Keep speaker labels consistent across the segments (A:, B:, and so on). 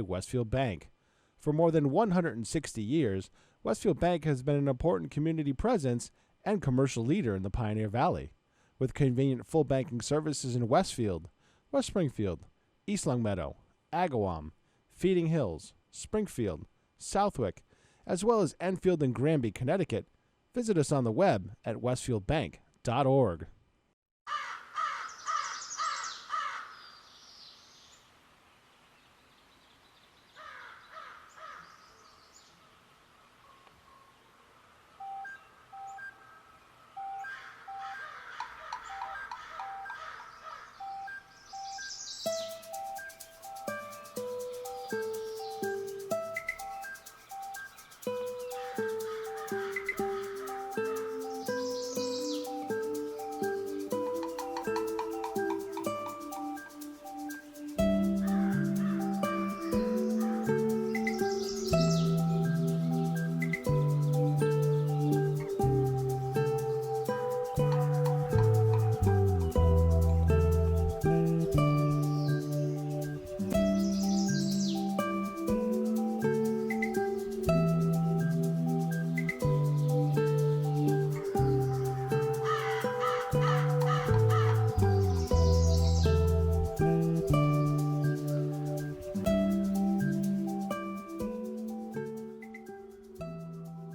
A: Westfield Bank. For more than 160 years, Westfield Bank has been an important community presence and commercial leader in the Pioneer Valley. With convenient full banking services in Westfield, West Springfield, East Longmeadow, Agawam, Feeding Hills, Springfield, Southwick, as well as Enfield and Granby, Connecticut, visit us on the web at westfieldbank.org.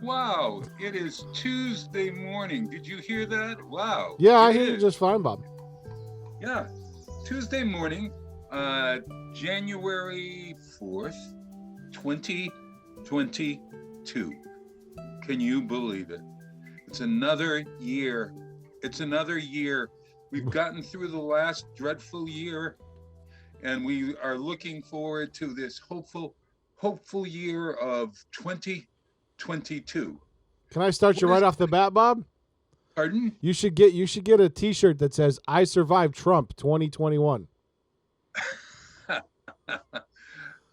B: Wow, it is Tuesday morning. Did you hear that? Wow.
A: Yeah, I hear you just fine, Bob.
B: Yeah, Tuesday morning, January 4th, 2022. Can you believe it? It's another year. It's another year. We've gotten through the last dreadful year, and we are looking forward to this hopeful year of 2022.
A: Can I start you right off the bat, Bob?
B: Pardon?
A: You should get a T-shirt that says "I survived Trump 2021."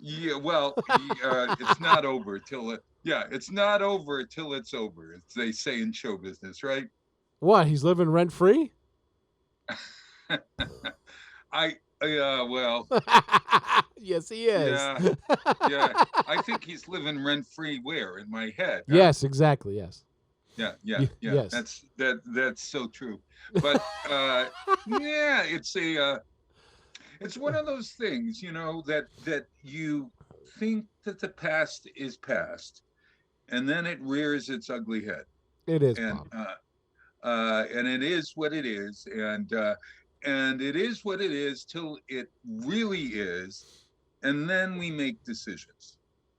B: Yeah, well, it's not over till it's not over till it's over, as they say in show business, right?
A: What? He's living rent free?
B: Well,
A: Yes, he is.
B: yeah. I think he's living rent free where? In my head. Huh?
A: Yes, exactly. Yes.
B: Yeah.
A: Yes.
B: That's so true. But yeah, it's one of those things, that you think that the past is past, and then it rears its ugly head.
A: It is,
B: And
A: Bob.
B: and it is what it is, and it is what it is till it really is, and then we make decisions,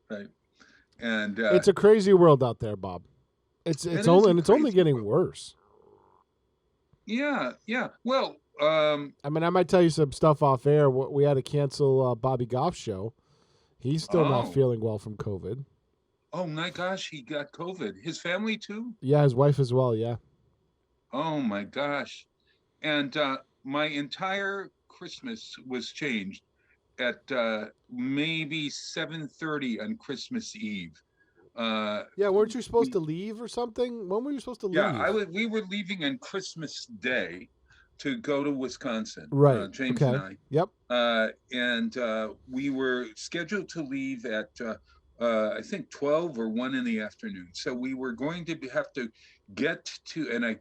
B: right? And
A: It's a crazy world out there, Bob. It's only getting worse.
B: Yeah. Well,
A: I mean, I might tell you some stuff off air. We had to cancel Bobby Goff's show. He's still not feeling well from COVID.
B: Oh my gosh, he got COVID. His family too?
A: Yeah, his wife as well. Yeah.
B: Oh my gosh. And my entire Christmas was changed at maybe 7:30 on Christmas Eve.
A: Yeah, weren't you supposed to leave or something? When were you supposed to leave?
B: Yeah, we were leaving on Christmas Day to go to Wisconsin.
A: Right.
B: James
A: okay.
B: and I.
A: Yep.
B: And we were scheduled to leave at I think 12 or 1 in the afternoon. So we were going to have to get to, and it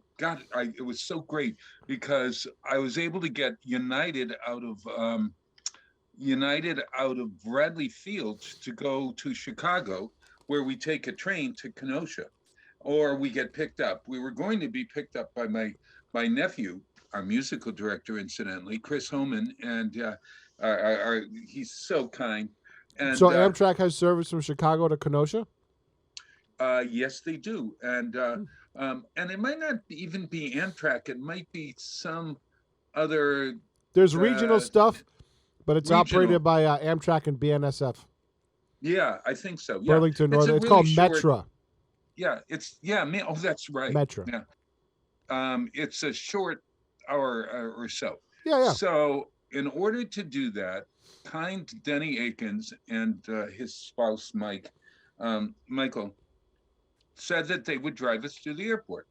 B: was so great because I was able to get United out of Bradley Field to go to Chicago, where we take a train to Kenosha, or we get picked up. We were going to be picked up by my nephew, our musical director, incidentally, Chris Homan, and he's so kind. And
A: so Amtrak has service from Chicago to Kenosha?
B: Yes, they do, and it might not even be Amtrak. It might be some other.
A: There's regional stuff, but it's operated by Amtrak and BNSF.
B: Yeah, I think so. Yeah.
A: Burlington Northern. It's called Metra.
B: Yeah, oh, that's right.
A: Metra.
B: Yeah. It's a short hour or so.
A: Yeah.
B: So in order to do that, kind Denny Akins and his spouse Michael said that they would drive us to the airport.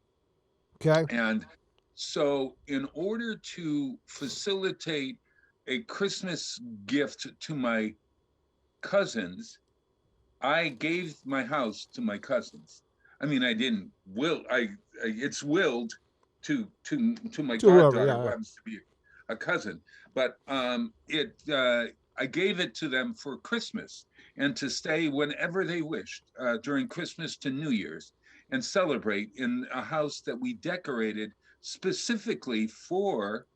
A: Okay.
B: And so in order to facilitate a Christmas gift to my cousins. I gave my house to my cousins. I mean, I didn't will. It's willed to my
A: To whoever,
B: goddaughter, who
A: yeah.
B: happens to be a cousin. But it I gave it to them for Christmas and to stay whenever they wished during Christmas to New Year's and celebrate in a house that we decorated specifically for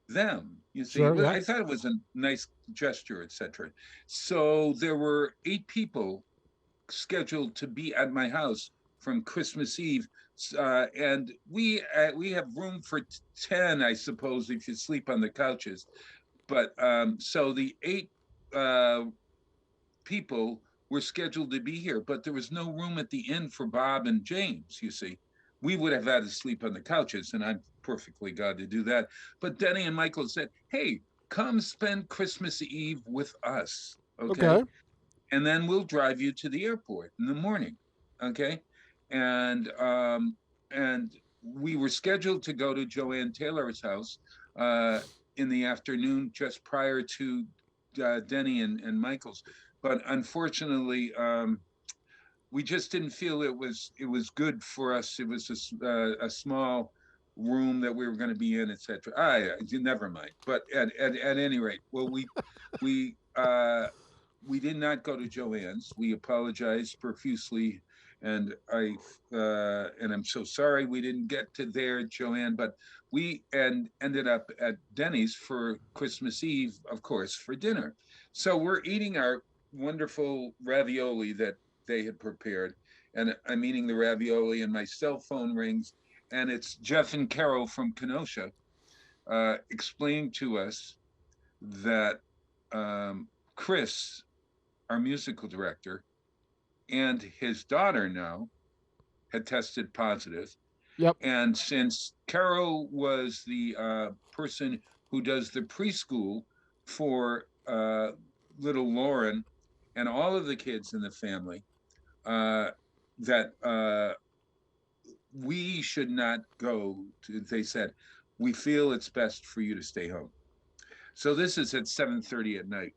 B: them. You see,
A: Sure, yeah.
B: I thought it was a nice gesture, etc. So there were 8 people scheduled to be at my house from Christmas Eve, and we have room for 10, I suppose, if you sleep on the couches. But so the 8 people were scheduled to be here, but there was no room at the inn for Bob and James. You see, we would have had to sleep on the couches, and I'm perfectly glad to do that. But Denny and Michael said, "Hey, come spend Christmas Eve with us,
A: Okay.
B: okay? And then we'll drive you to the airport in the morning, okay?" And we were scheduled to go to Joanne Taylor's house uh, in the afternoon, just prior to Denny and Michael's. But unfortunately, we just didn't feel it was good for us. It was a small room that we were going to be in, etc. Never mind. But at any rate, well, we did not go to Joanne's. We apologized profusely, and I'm so sorry we didn't get to there, Joanne. But we ended up at Denny's for Christmas Eve, of course, for dinner. So we're eating our wonderful ravioli that they had prepared, and I'm eating the ravioli, and my cell phone rings, and it's Jeff and Carol from Kenosha explaining to us that Chris, our musical director, and his daughter now had tested positive.
A: Yep.
B: And since Carol was the person who does the preschool for little Lauren and all of the kids in the family, that we should not go to, they said, we feel it's best for you to stay home. So this is at 7:30 at night.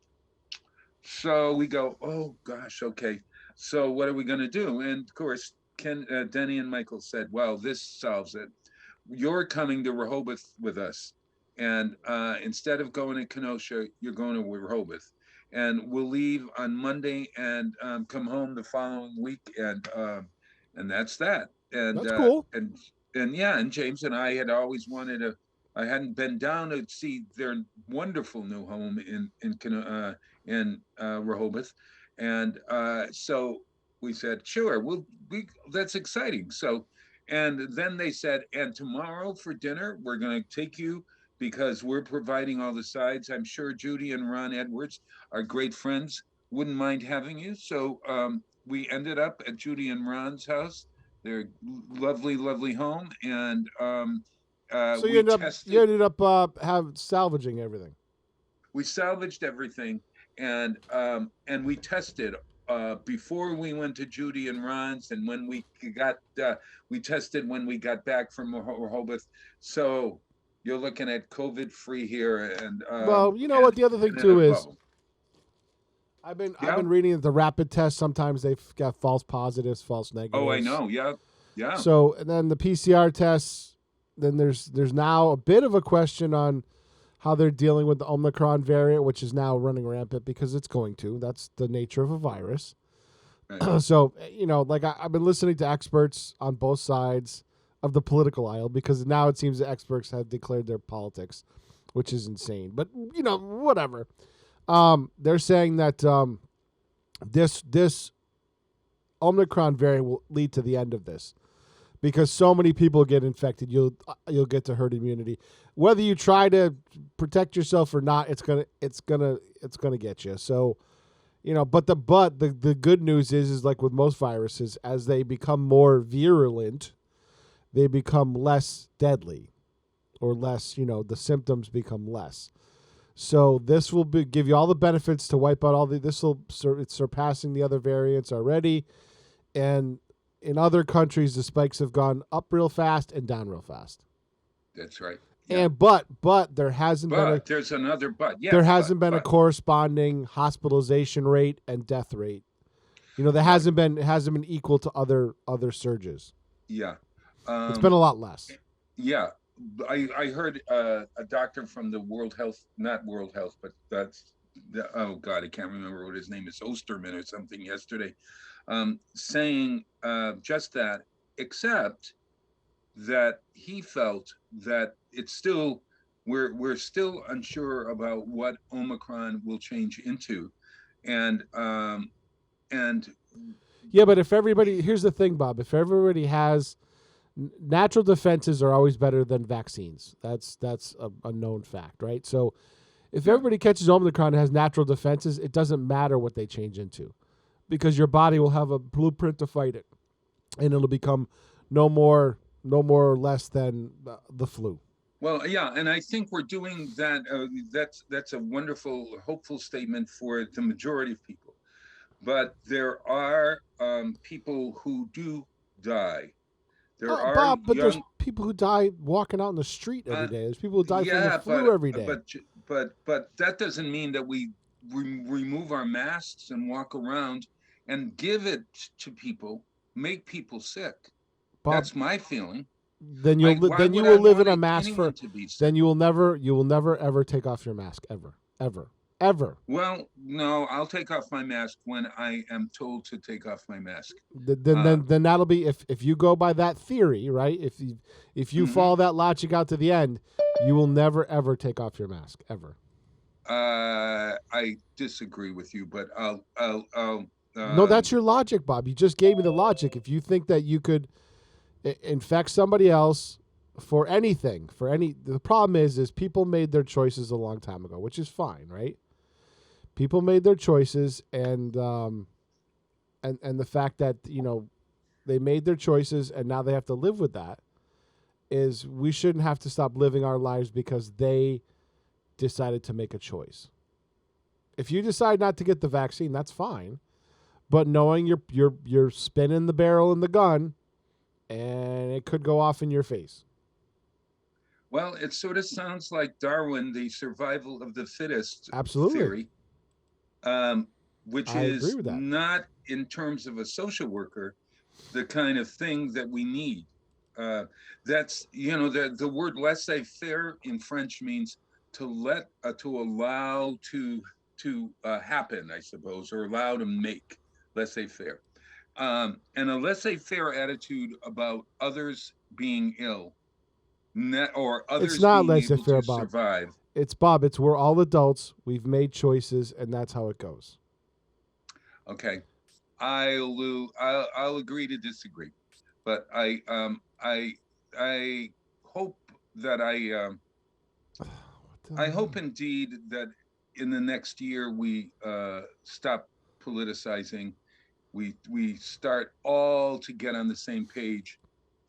B: So we go, oh gosh, okay. So what are we going to do? And of course, Denny and Michael said, well, this solves it. You're coming to Rehoboth with us. And instead of going to Kenosha, you're going to Rehoboth. And we'll leave on Monday and come home the following week. And that's that. And
A: That's cool.
B: yeah, and James and I had always wanted to. I hadn't been down to see their wonderful new home in Rehoboth, and so we said, sure, we that's exciting. So, and then they said, and tomorrow for dinner we're going to take you because we're providing all the sides. I'm sure Judy and Ron Edwards are great friends, wouldn't mind having you. So we ended up at Judy and Ron's house, their lovely, lovely home, and
A: So
B: we
A: you
B: tested.
A: ended up have salvaging everything.
B: We salvaged everything, and we tested before we went to Judy and Ron's, and when we tested when we got back from Rehoboth. So you're looking at COVID free here,
A: Well, you know what the other thing
B: and in a
A: too is,
B: bubble.
A: I've
B: Yeah.
A: been reading that the rapid tests sometimes they've got false positives, false
B: Oh, I
A: negatives.
B: know. Yeah. Yeah.
A: So and then the PCR tests, then there's now a bit of a question on how they're dealing with the Omicron variant, which is now running rampant because it's going to. That's the nature of a virus.
B: Right.
A: So, like I've been listening to experts on both sides of the political aisle because now it seems that experts have declared their politics, which is insane. But, whatever. They're saying that this Omicron variant will lead to the end of this because so many people get infected. You'll get to herd immunity. Whether you try to protect yourself or not, it's gonna get you. So, but the good news is like with most viruses, as they become more virulent, they become less deadly, or less. The symptoms become less. So this will give you all the benefits to wipe out all the. It's surpassing the other variants already, and in other countries the spikes have gone up real fast and down real fast.
B: That's right. Yeah.
A: But there hasn't been a
B: But there's another but.
A: there
B: Yes,
A: hasn't been a
B: but.
A: corresponding hospitalization rate and death rate. There
B: Right.
A: hasn't been equal to other surges.
B: Yeah.
A: It's been a
B: Um,
A: lot less.
B: yeah. I heard a doctor from the World Health, not World Health, but oh God, I can't remember what his name is, Osterman or something yesterday, saying just that, except that he felt that it's still, we're still unsure about what Omicron will change into, and and
A: Yeah, but if everybody, here's the thing, Bob. If everybody has natural defenses are always better than vaccines. That's a known fact, right? So if
B: yeah.
A: everybody catches Omicron and has natural defenses, it doesn't matter what they change into, because your body will have a blueprint to fight it, and it'll become no more or less than the flu.
B: Well, yeah, and I think we're doing that. That's a wonderful, hopeful statement for the majority of people. But there are people who do die. There
A: Oh,
B: are
A: Bob, but there's
B: young,
A: people who die walking out in the street every
B: uh,
A: day. There's people who die from the
B: yeah,
A: flu every day.
B: but that doesn't mean that we remove our masks and walk around and give it to people, make people sick.
A: Bob,
B: That's my feeling. Why
A: then you
B: would I
A: will live in
B: want
A: a mask
B: anyone
A: for
B: to be sick?
A: then you will never ever take off your mask ever.
B: Well, no, I'll take off my mask when I am told to take off my mask.
A: Then that'll be, if you go by that theory, right? If you
B: Mhm.
A: follow that logic out to the end, you will never ever take off your mask ever.
B: I disagree with you, but I'll
A: No, that's your logic, Bob. You just gave me the logic. If you think that you could infect somebody else for anything, the problem is people made their choices a long time ago, which is fine, right? People made their choices, and the fact that they made their choices and now they have to live with that, is we shouldn't have to stop living our lives because they decided to make a choice. If you decide not to get the vaccine, that's fine, but knowing you're spinning the barrel in the gun and it could go off in your face.
B: well, it sort of sounds like Darwin, the survival of the fittest
A: Absolutely.
B: theory, um, which
A: I agree
B: is
A: with that.
B: not in terms of a social worker, the kind of thing that we need. Uh, that's the word laissez-faire in French means to allow to happen, I suppose, or allow to make laissez-faire. And a laissez-faire attitude about others being ill, or
A: It's
B: others
A: not
B: being
A: laissez
B: able
A: faire,
B: to
A: Bob.
B: survive.
A: It's Bob. It's we're all adults. We've made choices, and that's how it goes.
B: Okay, I'll agree to disagree, but I hope that I hope indeed that in the next year we stop politicizing. We start all to get on the same page.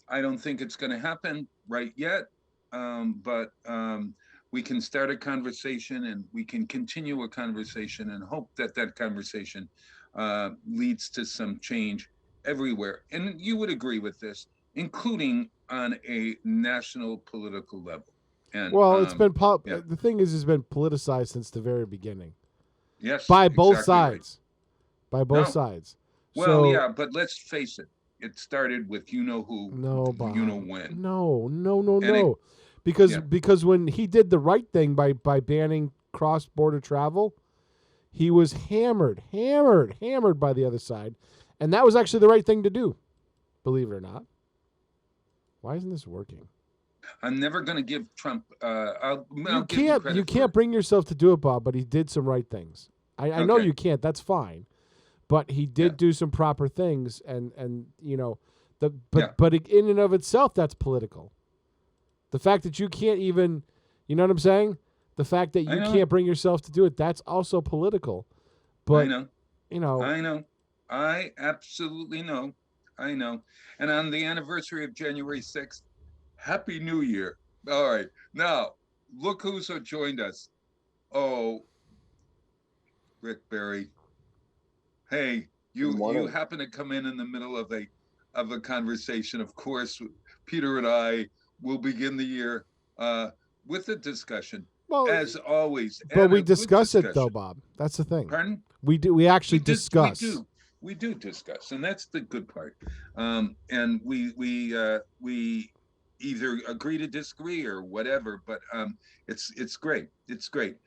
B: I don't think it's going to happen right yet, but we can start a conversation and we can continue a conversation and hope that that conversation leads to some change everywhere. And you would agree with this, including on a national political level. And
A: Well, it's been
B: yeah,
A: the thing is, it's been politicized since the very beginning
B: yes,
A: by both
B: exactly right.
A: sides. By both
B: No,
A: sides.
B: well,
A: So
B: yeah, but let's face it. It started with you know who,
A: no,
B: you know
A: Bob.
B: when,
A: No, no, no,
B: and it
A: no. Because
B: yeah.
A: when he did the right thing by banning cross border travel, he was hammered by the other side, and that was actually the right thing to do. Believe it or not. Why isn't this working?
B: I'm never going to give Trump. I'll give him
A: You
B: credit for
A: can't
B: it.
A: bring yourself to do it, Bob. But he did some right things. I know
B: Okay.
A: you can't. That's fine. But he
B: Yeah.
A: did do some proper things, and
B: Yeah.
A: but in and of itself, that's political. The fact that you can't even, you know what I'm saying? The fact that
B: I
A: you
B: know.
A: can't bring yourself to do it, that's also political.
B: I
A: But
B: know.
A: you know,
B: I know. I absolutely know. I know. And on the anniversary of January 6th, Happy New Year. All right. Now, look who's joined us. Oh, Rick Berry. Hey,
C: Good
B: you
C: morning.
B: happen to come in the middle of a conversation. Of course, Peter and I will begin the year with a discussion,
A: Well,
B: as always,
A: but
B: and
A: we
B: a good
A: discuss it though,
B: discussion.
A: Bob. That's the thing.
B: Pardon?
A: We do. We actually
B: We
A: discuss.
B: do. We do discuss, and that's the good part. And we either agree to disagree or whatever. But it's great. It's great.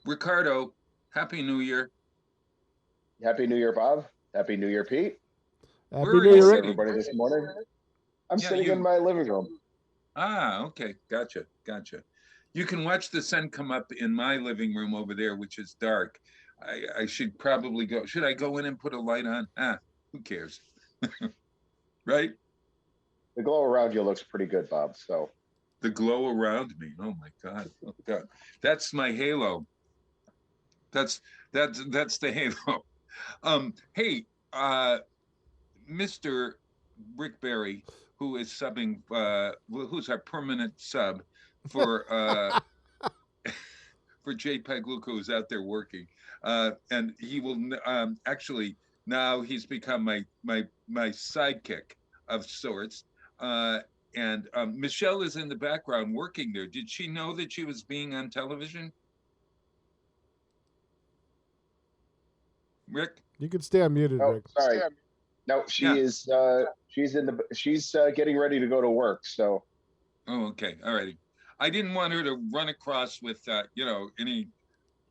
B: Ricardo, Happy New Year.
C: Happy New Year, Bob. Happy New Year, Pete.
A: Happy
B: Where are
A: New
B: you
C: How
A: Year,
C: is
A: Rick.
B: sitting?
C: everybody this morning? I'm
B: Yeah,
C: sitting in
B: you.
C: my living room.
B: Okay, gotcha. You can watch the sun come up in my living room over there, which is dark. I should probably go. Should I go in and put a light on? Who cares? Right?
C: The glow around you looks pretty good, Bob. So
B: The glow around me. Oh my God. Oh God. That's my halo. That's the halo. Hey, Mr. Rick Berry, who is subbing, who's our permanent sub for for JPEG Luca, who's out there working, and he will actually now he's become my sidekick of sorts. And Michelle is in the background working there. Did she know that she was being on television? Rick?
A: You can stay unmuted,
C: oh,
A: Rick.
C: sorry. No, she
B: Yeah.
C: is. She's getting ready to go to work. So
B: Oh, okay. All righty. I didn't want her to run across with any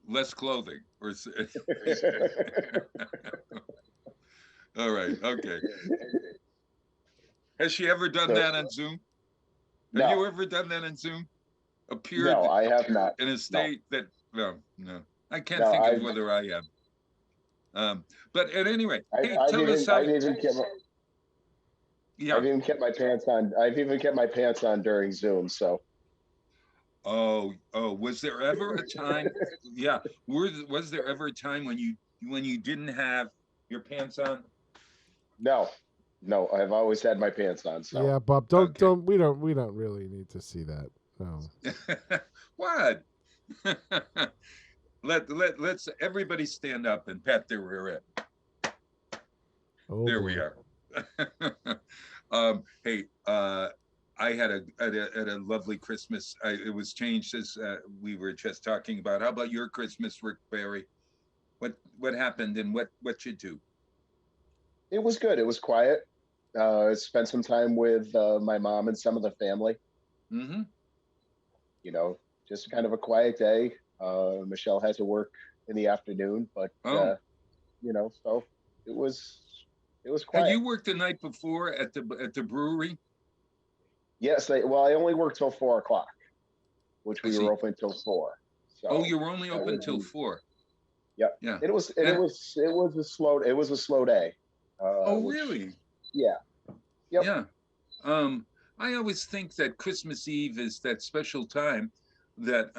B: less clothing or. All right. Okay. Has she ever done
C: So-
B: that on Zoom? Have
C: no,
B: you ever done that on Zoom? Appeared
C: no, I have not.
B: in a state that no. I can't
C: No,
B: think of
C: I've-
B: whether I have. But at any rate, hey,
C: I've
B: tell
C: even,
B: us how.
C: I've even kept,
B: Yeah.
C: I've even kept my pants on. I've even kept my pants on during Zoom. So
B: Oh, was there ever a time? Yeah. Was there ever a time when you didn't have your pants on?
C: no, I've always had my pants on. So
A: Yeah, Bob.
B: Okay.
A: We don't really need to see that. No.
B: What? Let's everybody stand up and pat their rear end.
A: Oh,
B: There
A: boy.
B: we are. Hey, I had a lovely Christmas. It was changed as we were just talking about. How about your Christmas, Rick Barry? What happened and what you do?
C: it was good. It was quiet. Spent some time with my mom and some of the family.
B: Mm-hmm.
C: You know, just kind of a quiet day. Michelle had to work in the afternoon, but
B: Oh.
C: So it was
B: Had
C: quiet.
B: you worked the night before at the brewery?
C: Yes, I only worked till 4 o'clock, which
B: I
C: we
B: see.
C: were open till 4. So
B: Oh, you were only
C: that
B: open
C: was-
B: till 4.
C: Yep.
B: Yeah.
C: It was
B: And-
C: it was a slow day.
B: Oh,
C: which-
B: really?
C: Yeah. Yep.
B: Yeah. I always think that Christmas Eve is that special time that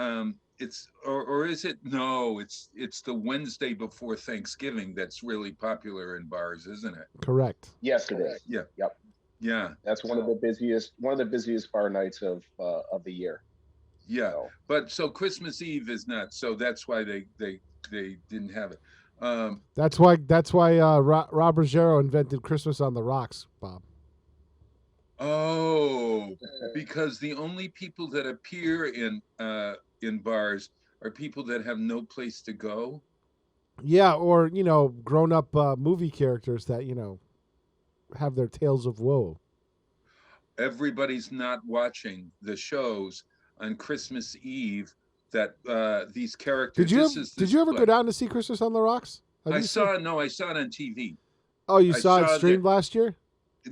B: it's or is it no, it's the Wednesday before Thanksgiving that's really popular in bars, isn't it?
A: Correct.
C: Yes, it is.
B: Yeah.
C: Yep.
B: Yeah.
C: That's one of the busiest bar nights of the year.
B: Yeah.
C: So,
B: But so Christmas Eve is not, so that's why they didn't have it.
A: That's why Rob Ruggiero invented Christmas on the Rocks, Bob.
B: Oh, because the only people that appear in bars are people that have no place to go.
A: Yeah, or grown up movie characters that have their tales of woe.
B: Everybody's not watching the shows on Christmas Eve that these characters.
A: Did you ever go down to see Christmas on the Rocks?
B: I saw it on TV.
A: Oh, you
B: I
A: saw it
B: saw
A: streamed last year?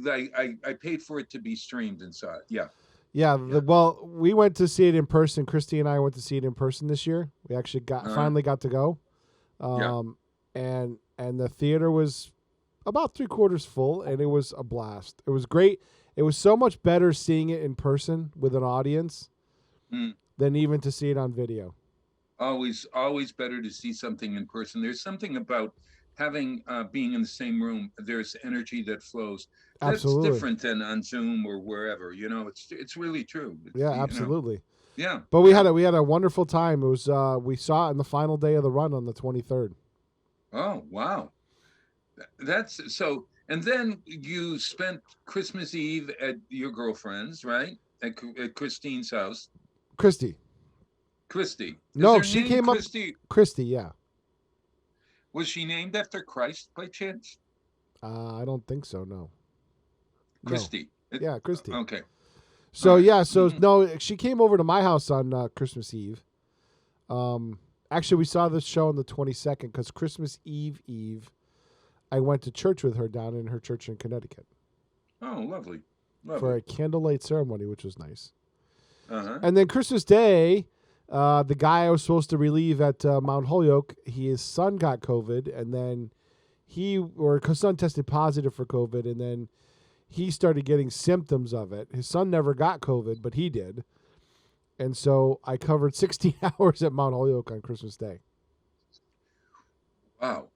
B: I paid for it to be streamed and saw it. Yeah.
A: Yeah. Well, we went to see it in person. Christy and I went to see it in person this year. We actually finally got to go. And the theater was about 3/4 full, and it was a blast. It was great. It was so much better seeing it in person with an audience than even to see it on video.
B: Always better to see something in person. There's something about having being in the same room. There's energy that flows.
A: Absolutely.
B: That's different than on Zoom or wherever. It's really true.
A: Yeah, absolutely.
B: Yeah.
A: But we had a wonderful time. It was we saw it on the final day of the run on the 23rd.
B: Oh, wow. That's so. And then you spent Christmas Eve at your girlfriend's, right? At Christine's house.
A: Christy.
B: Christy. Is
A: No,
B: her
A: she
B: name
A: came up.
B: Christy?
A: Christy, yeah.
B: Was she named after Christ by chance?
A: I don't think so. No.
B: Christy.
A: Yeah, Christy.
B: Okay.
A: So
B: All right.
A: yeah, so no, she came over to my house on Christmas Eve. Actually, we saw this show on the 22nd because Christmas Eve, I went to church with her down in her church in Connecticut.
B: Oh, lovely.
A: For a candlelight ceremony, which was nice.
B: Uh-huh.
A: And then Christmas Day, the guy I was supposed to relieve at Mount Holyoke, his son got COVID, and then his son tested positive for COVID, and then he started getting symptoms of it. His son never got COVID, but he did. And so I covered 16 hours at Mount Holyoke on Christmas Day.
B: Wow.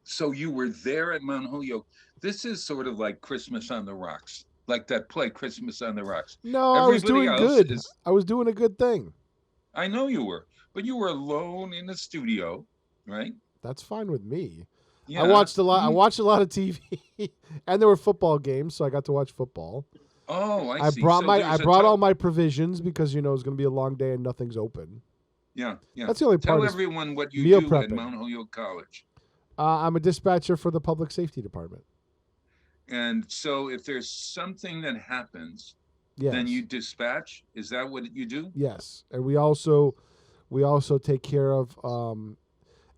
B: So you were there at Mount Holyoke. This is sort of like Christmas on the Rocks, like that play Christmas on the Rocks.
A: No, I was doing good. I was doing a good thing.
B: I know you were, but you were alone in the studio, right?
A: That's fine with me.
B: Yeah.
A: I watched a lot. I watched a lot of TV, and there were football games, so I got to watch football.
B: Oh, I see.
A: I brought all my provisions because it's going to be a long day and nothing's open.
B: Yeah.
A: That's the only part.
B: Tell everyone what you do prepping at Mount Holyoke College.
A: I'm a dispatcher for the public safety department.
B: And so, if there's something that happens, then you dispatch. Is that what you do?
A: Yes, and we also take care of.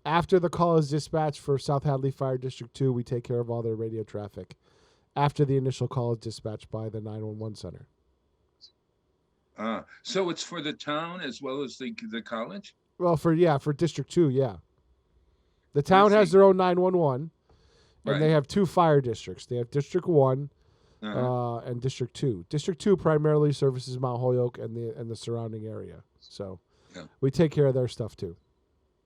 A: After the call is dispatched for South Hadley Fire District 2, we take care of all their radio traffic. After the initial call is dispatched by the 911 center.
B: So it's for the town as well as the college?
A: Well, for District 2, yeah. The town has their own 911, and they have 2 fire districts. They have District 1 and District 2. District 2 primarily services Mount Holyoke and the surrounding area. So we take care of their stuff too.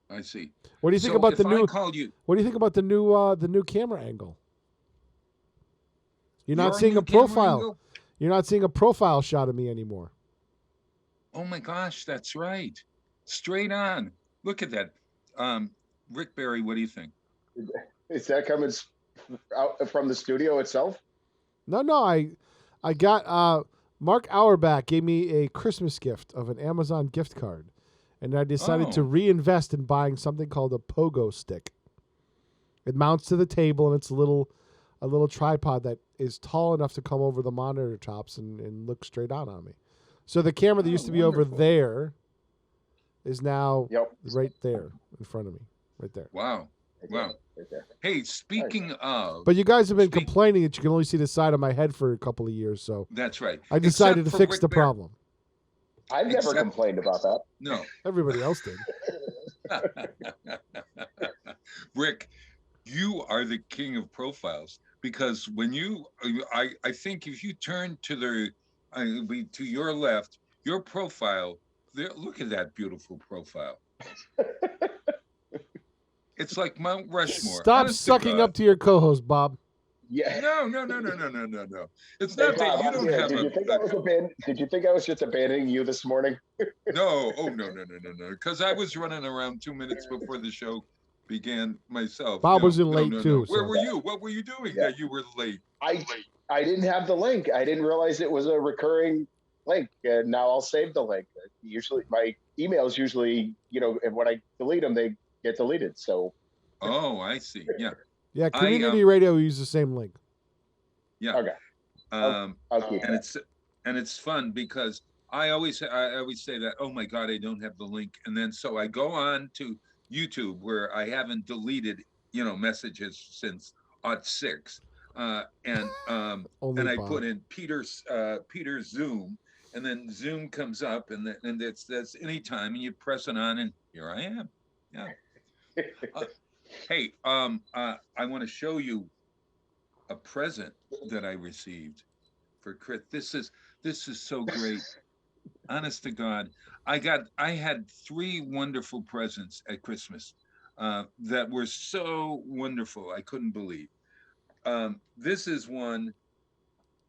B: I see.
A: What do you think about the new? What do you think about the new camera angle? You're not seeing a profile. You're not seeing a profile shot of me anymore.
B: Oh my gosh, that's right. Straight on. Look at that. Rick Berry, what do you think?
C: Is that coming out from the studio itself?
A: No. I got Mark Auerbach gave me a Christmas gift of an Amazon gift card. And I decided to reinvest in buying something called a pogo stick. It mounts to the table, and it's a little tripod that is tall enough to come over the monitor tops and look straight on me. So the camera that used to be over there is now right there in front of me, right there.
B: Wow. Wow. Right there. Hey, speaking of...
A: But you guys have been complaining that you can only see the side of my head for a couple of years, so...
B: That's right.
A: I decided to fix the problem.
C: I've never complained about that.
B: No.
A: Everybody else did.
B: Rick, you are the king of profiles because when I think if you turn to to your left, your profile, look at that beautiful profile. It's like Mount Rushmore.
A: Stop sucking up to your co-host, Bob.
C: Yeah.
B: No. It's not that you don't have
C: Did you think I was just abandoning you this morning?
B: No. Oh, no. Because I was running around 2 minutes before the show began myself.
A: Bob was in late too.
B: Where were you? What were you doing that you were late?
C: I didn't have the link. I didn't realize it was a recurring link. And now I'll save the link. Usually my emails and when I delete them, they get deleted. So.
B: Oh, I see. Yeah.
A: Yeah, community radio use the same link.
B: Yeah.
C: Okay. I'll keep that.
B: It's fun because I always say that, oh my God, I don't have the link. And then so I go on to YouTube where I haven't deleted, messages since '06. And I put in Peter's Zoom, and then Zoom comes up, and that's anytime, and you press it on, and here I am. Yeah. Hey, I want to show you a present that I received for Chris. This is so great. Honest to God, I had 3 wonderful presents at Christmas that were so wonderful. I couldn't believe. This is one.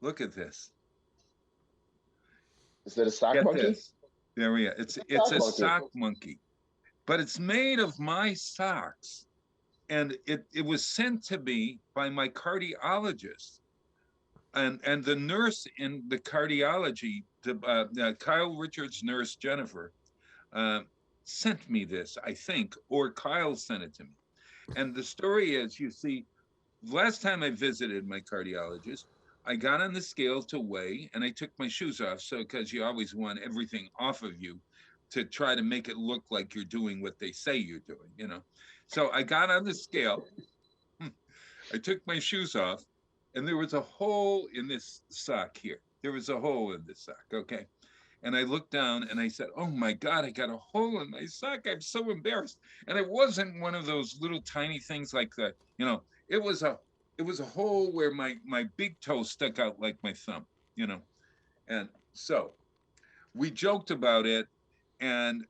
B: Look at this.
C: Is it a sock monkey?
B: There we are. It's a sock monkey, but it's made of my socks. And it was sent to me by my cardiologist, and the nurse in the cardiology, Kyle Richards' nurse Jennifer, sent me this, I think, or Kyle sent it to me. And the story is, you see, last time I visited my cardiologist, I got on the scale to weigh and I took my shoes off. So, because you always want everything off of you to try to make it look like you're doing what they say you're doing, you know. So I got on the scale, I took my shoes off, and there was a hole in this sock here. There was a hole in this sock, okay? And I looked down and I said, "Oh my God, I got a hole in my sock. I'm so embarrassed." And it wasn't one of those little tiny things like that, you know. It was a hole where my big toe stuck out like my thumb, you know. And so we joked about it, and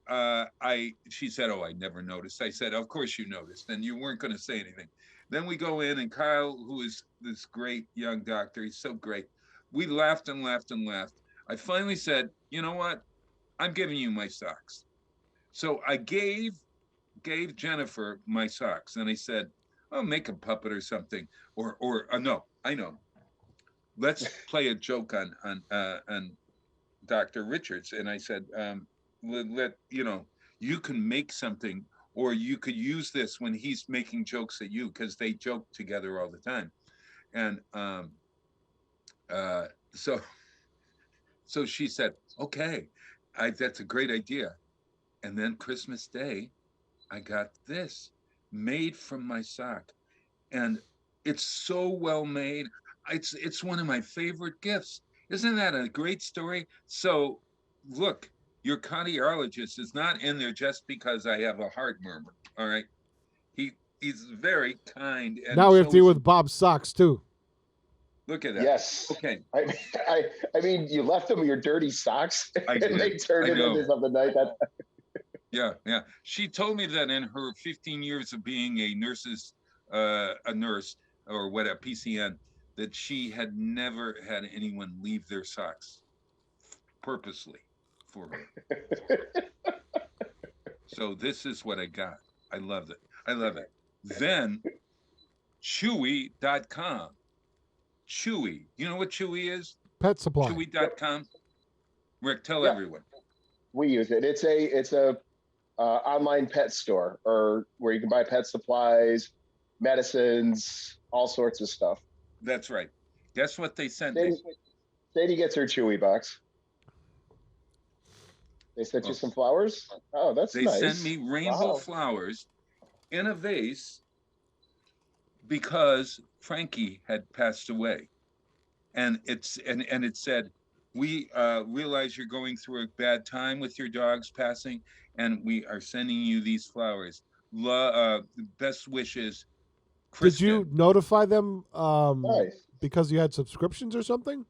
B: she said, "Oh, I never noticed." I said, "Of course you noticed, and you weren't going to say anything." Then we go in, and Kyle, who is this great young doctor, he's so great. We laughed and laughed and laughed. I finally said, "You know what? I'm giving you my socks." So I gave Jennifer my socks, and I said, "Oh, make a puppet or something, or no, I know. Let's play a joke on Dr. Richards." And I said, you know, you can make something, or you could use this when he's making jokes at you, because they joke together all the time. And uh, so so she said, "Okay, that's a great idea." And then Christmas Day, I got this made from my sock, and it's so well made. It's one of my favorite gifts. Isn't that a great story? So, look, your cardiologist is not in there just because I have a heart murmur. All right, he's very kind and
A: Now we have to deal
B: shows.
A: with Bob's socks too.
B: Look at that.
C: Yes.
B: Okay,
C: I mean, you left them with your dirty socks,
B: I
C: and
B: did.
C: they turned
B: I
C: it
B: know.
C: into something like that.
B: Yeah, yeah. She told me that in her 15 years of being a nurse or what, a PCN, that she had never had anyone leave their socks purposely for her. So this is what I got. I love it. I love it. Then Chewy.com. Chewy. You know what Chewy is?
A: Pet supply.
B: Chewy.com. Rick, tell
C: Yeah.
B: everyone.
C: We use it. It's a online pet store, or where you can buy pet supplies, medicines, all sorts of stuff.
B: That's right. Guess what they sent me?
C: Sadie gets her Chewy box. They sent you some flowers. Oh, that's nice.
B: They sent me rainbow flowers in a vase because Frankie had passed away, and it said, "We realize you're going through a bad time with your dog's passing, and we are sending you these flowers. Best wishes, Kristen."
A: Did you notify them
C: Nice.
A: because you had subscriptions or something?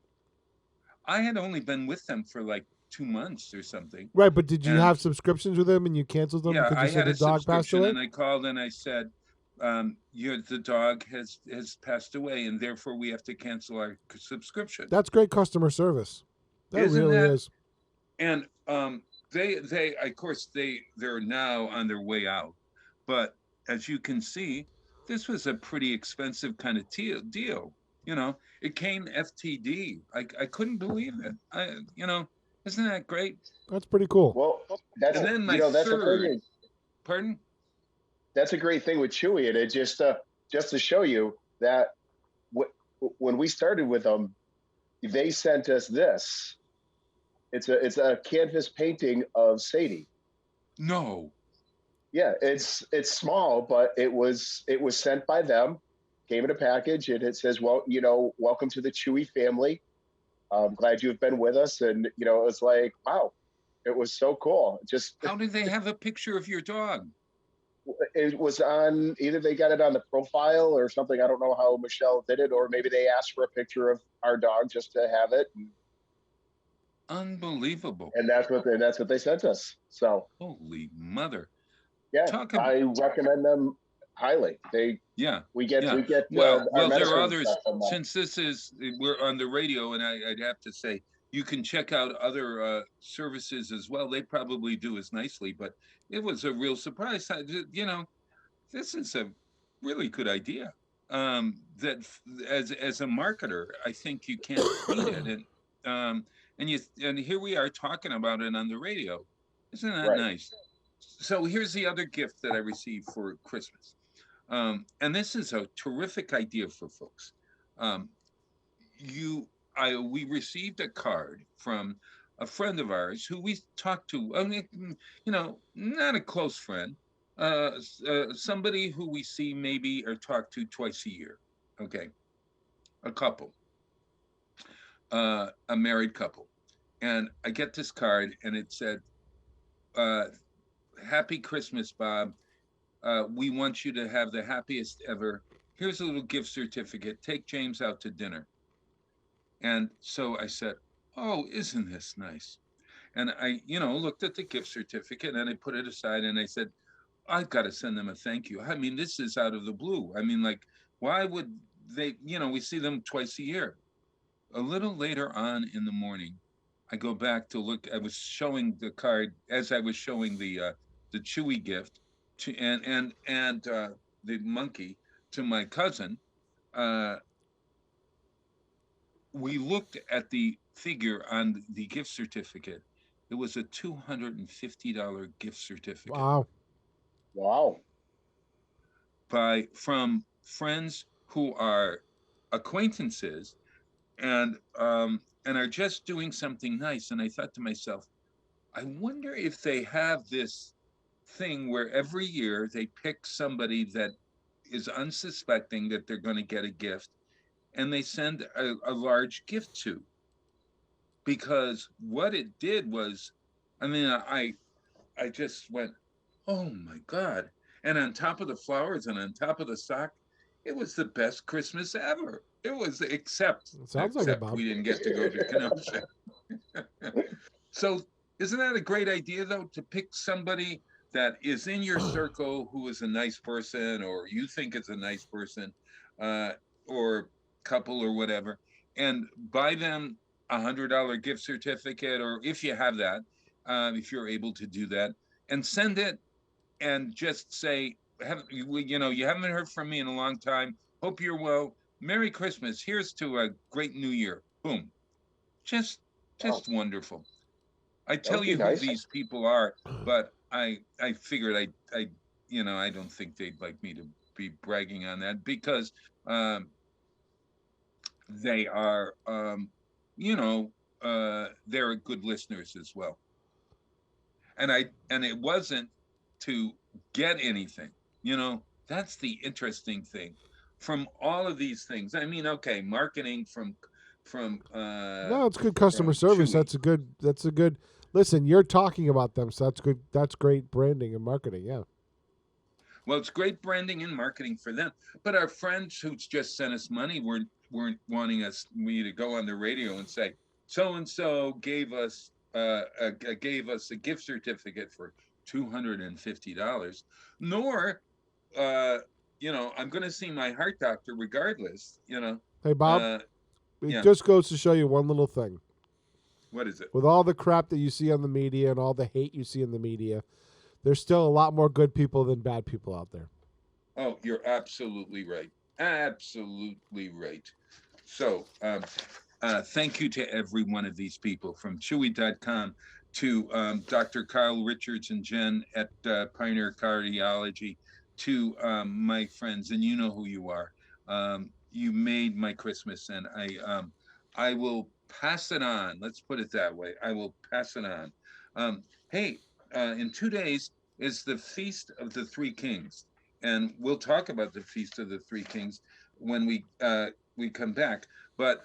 B: I had only been with them for like 2 months or something.
A: Right, but did you have subscriptions with them and you canceled them
B: Yeah,
A: because
B: I
A: you said
B: had
A: the
B: a
A: dog passed
B: subscription,
A: away?
B: and I called and I said, the dog has passed away, and therefore we have to cancel our subscription.
A: That's great customer service. That
B: Isn't
A: really
B: that?
A: is.
B: And they of course they're now on their way out, but as you can see, this was a pretty expensive kind of deal. You know, it came FTD. I couldn't believe it. Isn't that great?
A: That's pretty cool.
C: Well, that's,
B: and then my
C: that's
B: third. Pardon?
C: That's a great thing with Chewy, and it just to show you that when we started with them, they sent us this. It's a canvas painting of Sadie.
B: No.
C: Yeah, it's small, but it was sent by them. Came in a package, and it says, "Well, welcome to the Chewy family. I'm glad you've been with us." And it was like, wow, it was so cool. Just
B: how did they have a picture of your dog?
C: It was on, either they got it on the profile or something. I don't know how Michelle did it, or maybe they asked for a picture of our dog just to have it.
B: Unbelievable.
C: And that's what they sent us. So
B: holy mother.
C: Yeah, I recommend them highly. We get
B: well, there are others. Since we're on the radio, and I'd have to say, you can check out other services as well. They probably do as nicely, but it was a real surprise. This is a really good idea. That as a marketer, I think you can't beat it. And here we are talking about it on the radio. Isn't that nice? So here's the other gift that I received for Christmas. And this is a terrific idea for folks. Um, we received a card from a friend of ours who we talked to. I mean, not a close friend, somebody who we see maybe or talk to twice a year. Okay, a couple, a married couple, and I get this card, and it said, uh, "Happy Christmas, Bob. We want you to have the happiest ever. Here's a little gift certificate. Take James out to dinner." And so I said, "Oh, isn't this nice?" And I, looked at the gift certificate and I put it aside and I said, "I've got to send them a thank you. I mean, this is out of the blue. I mean, like, why would they, we see them twice a year." A little later on in the morning, I go back to look. I was showing the card as I was showing the Chewy gift to and the monkey to my cousin. Uh, we looked at the figure on the gift certificate. It was a $250 gift certificate.
A: Wow.
C: Wow.
B: From friends who are acquaintances and are just doing something nice. And I thought to myself, I wonder if they have this thing where every year they pick somebody that is unsuspecting that they're going to get a gift and they send a large gift to. Because what it did was, I mean, I just went, oh my God. And on top of the flowers and on top of the sock, it was the best Christmas ever. It was, except we didn't get to go to Kenosha. So isn't that a great idea, though, to pick somebody that is in your circle who is a nice person, or you think is a nice person, or couple or whatever, and buy them $100 gift certificate, or if you have that, if you're able to do that, and send it and just say, you haven't heard from me in a long time. Hope you're well. Merry Christmas. Here's to a great New Year. Boom. Just wonderful. I tell you who these people are, but I figured I don't think they'd like me to be bragging on that because they are they're good listeners as well. And it wasn't to get anything, that's the interesting thing from all of these things. I mean, okay, marketing from
A: no, it's good customer service.
B: Chewy.
A: That's a good listen, you're talking about them, so that's good. That's great branding and marketing. Yeah.
B: Well, it's great branding and marketing for them. But our friends who just sent us money weren't wanting me to go on the radio and say, so and so gave us a gift certificate for $250, nor I'm going to see my heart doctor regardless.
A: Hey, Bob, it just goes to show you one little thing.
B: What is it?
A: With all the crap that you see on the media and all the hate you see in the media, there's still a lot more good people than bad people out there.
B: Oh, you're absolutely right. Absolutely right. So thank you to every one of these people, from Chewy.com to Dr. Kyle Richards and Jen at Pioneer Cardiology, to my friends, and you know who you are. You made my Christmas, and I will pass it on. Let's put it that way. I will pass it on. Hey, in 2 days is the Feast of the Three Kings, and we'll talk about the Feast of the Three Kings when we come back. But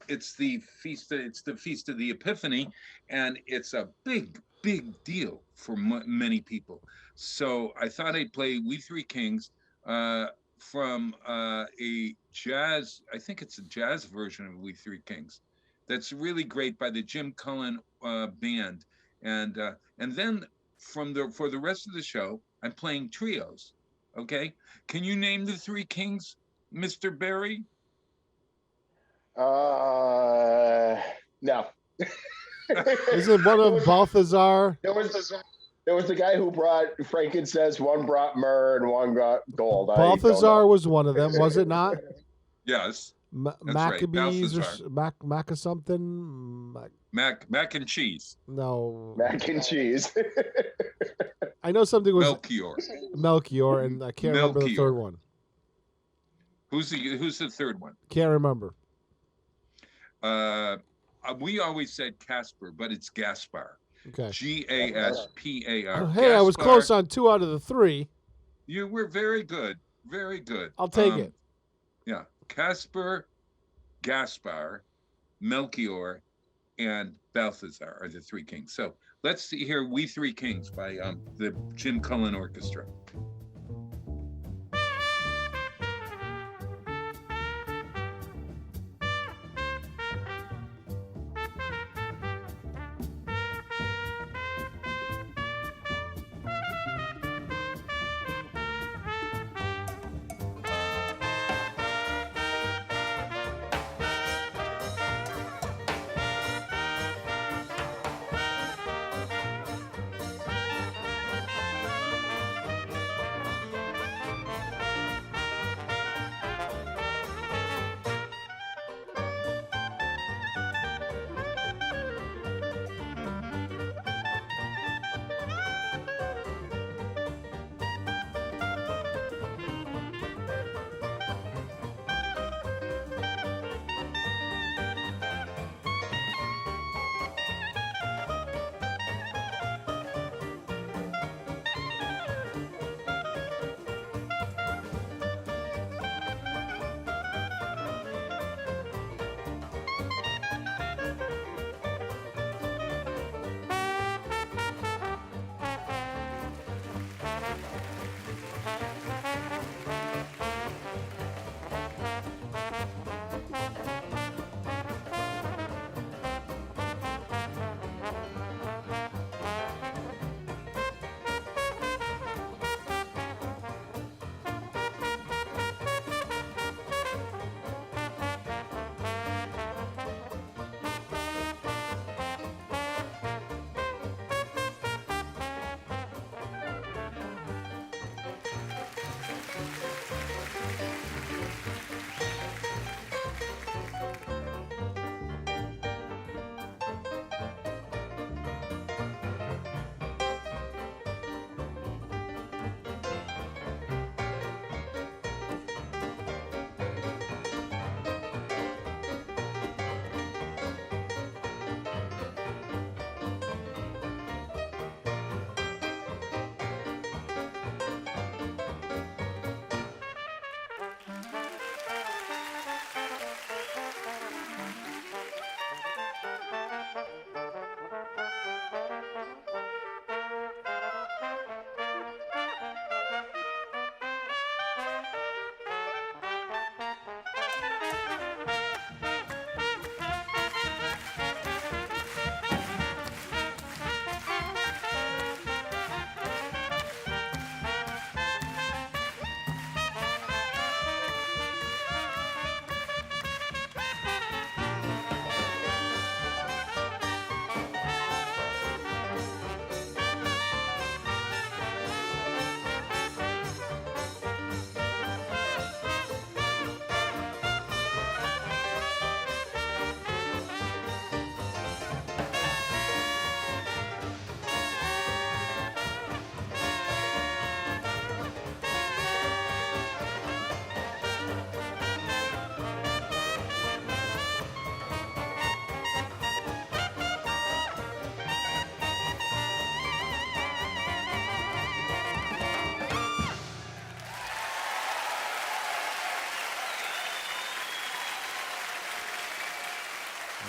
B: it's the feast of the Epiphany, and it's a big deal for many people. So I thought I'd play We Three Kings from a jazz. I think it's a jazz version of We Three Kings. That's really great, by the Jim Cullen band, and then for the rest of the show, I'm playing trios. Okay, can you name the Three Kings, Mr. Barry?
C: No.
A: Is it one of Balthazar?
C: There was the guy who brought frankincense, one brought myrrh, and one brought gold.
A: Balthazar was one of them, was it not?
B: Yes. That's right,
A: Maccabees
B: Balthazar.
A: or Mac or something.
B: Mac and cheese.
A: No,
C: Mac and cheese.
A: I know something was
B: Melchior.
A: Melchior, and I can't remember the third
B: Melchior.
A: one.
B: Who's the third one?
A: Can't remember.
B: We always said Casper, but it's Gaspar.
A: Okay.
B: Gaspar.
A: Hey, I was close on 2 out of the 3.
B: You were very good. Very good.
A: I'll take it.
B: Yeah. Casper, Gaspar, Melchior, and Balthazar are the 3 kings. So let's hear We Three Kings by the Jim Cullen Orchestra.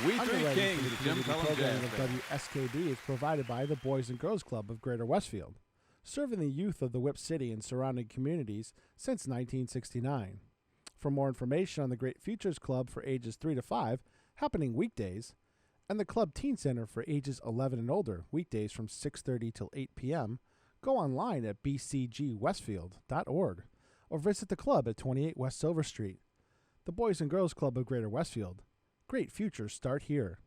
D: We Three
A: Underwriting
D: Kings,
A: for the
D: Jim
A: community
D: Cullen
A: programming
D: Jazz
A: of
D: Band.
A: WSKD is provided by the Boys and Girls Club of Greater Westfield, serving the youth of the Whip City and surrounding communities since 1969. For more information on the Great Futures Club for ages 3 to 5, happening weekdays, and the Club Teen Center for ages 11 and older, weekdays from 6:30 till 8 p.m., go online at bcgwestfield.org or visit the club at 28 West Silver Street. The Boys and Girls Club of Greater Westfield. Great futures start here.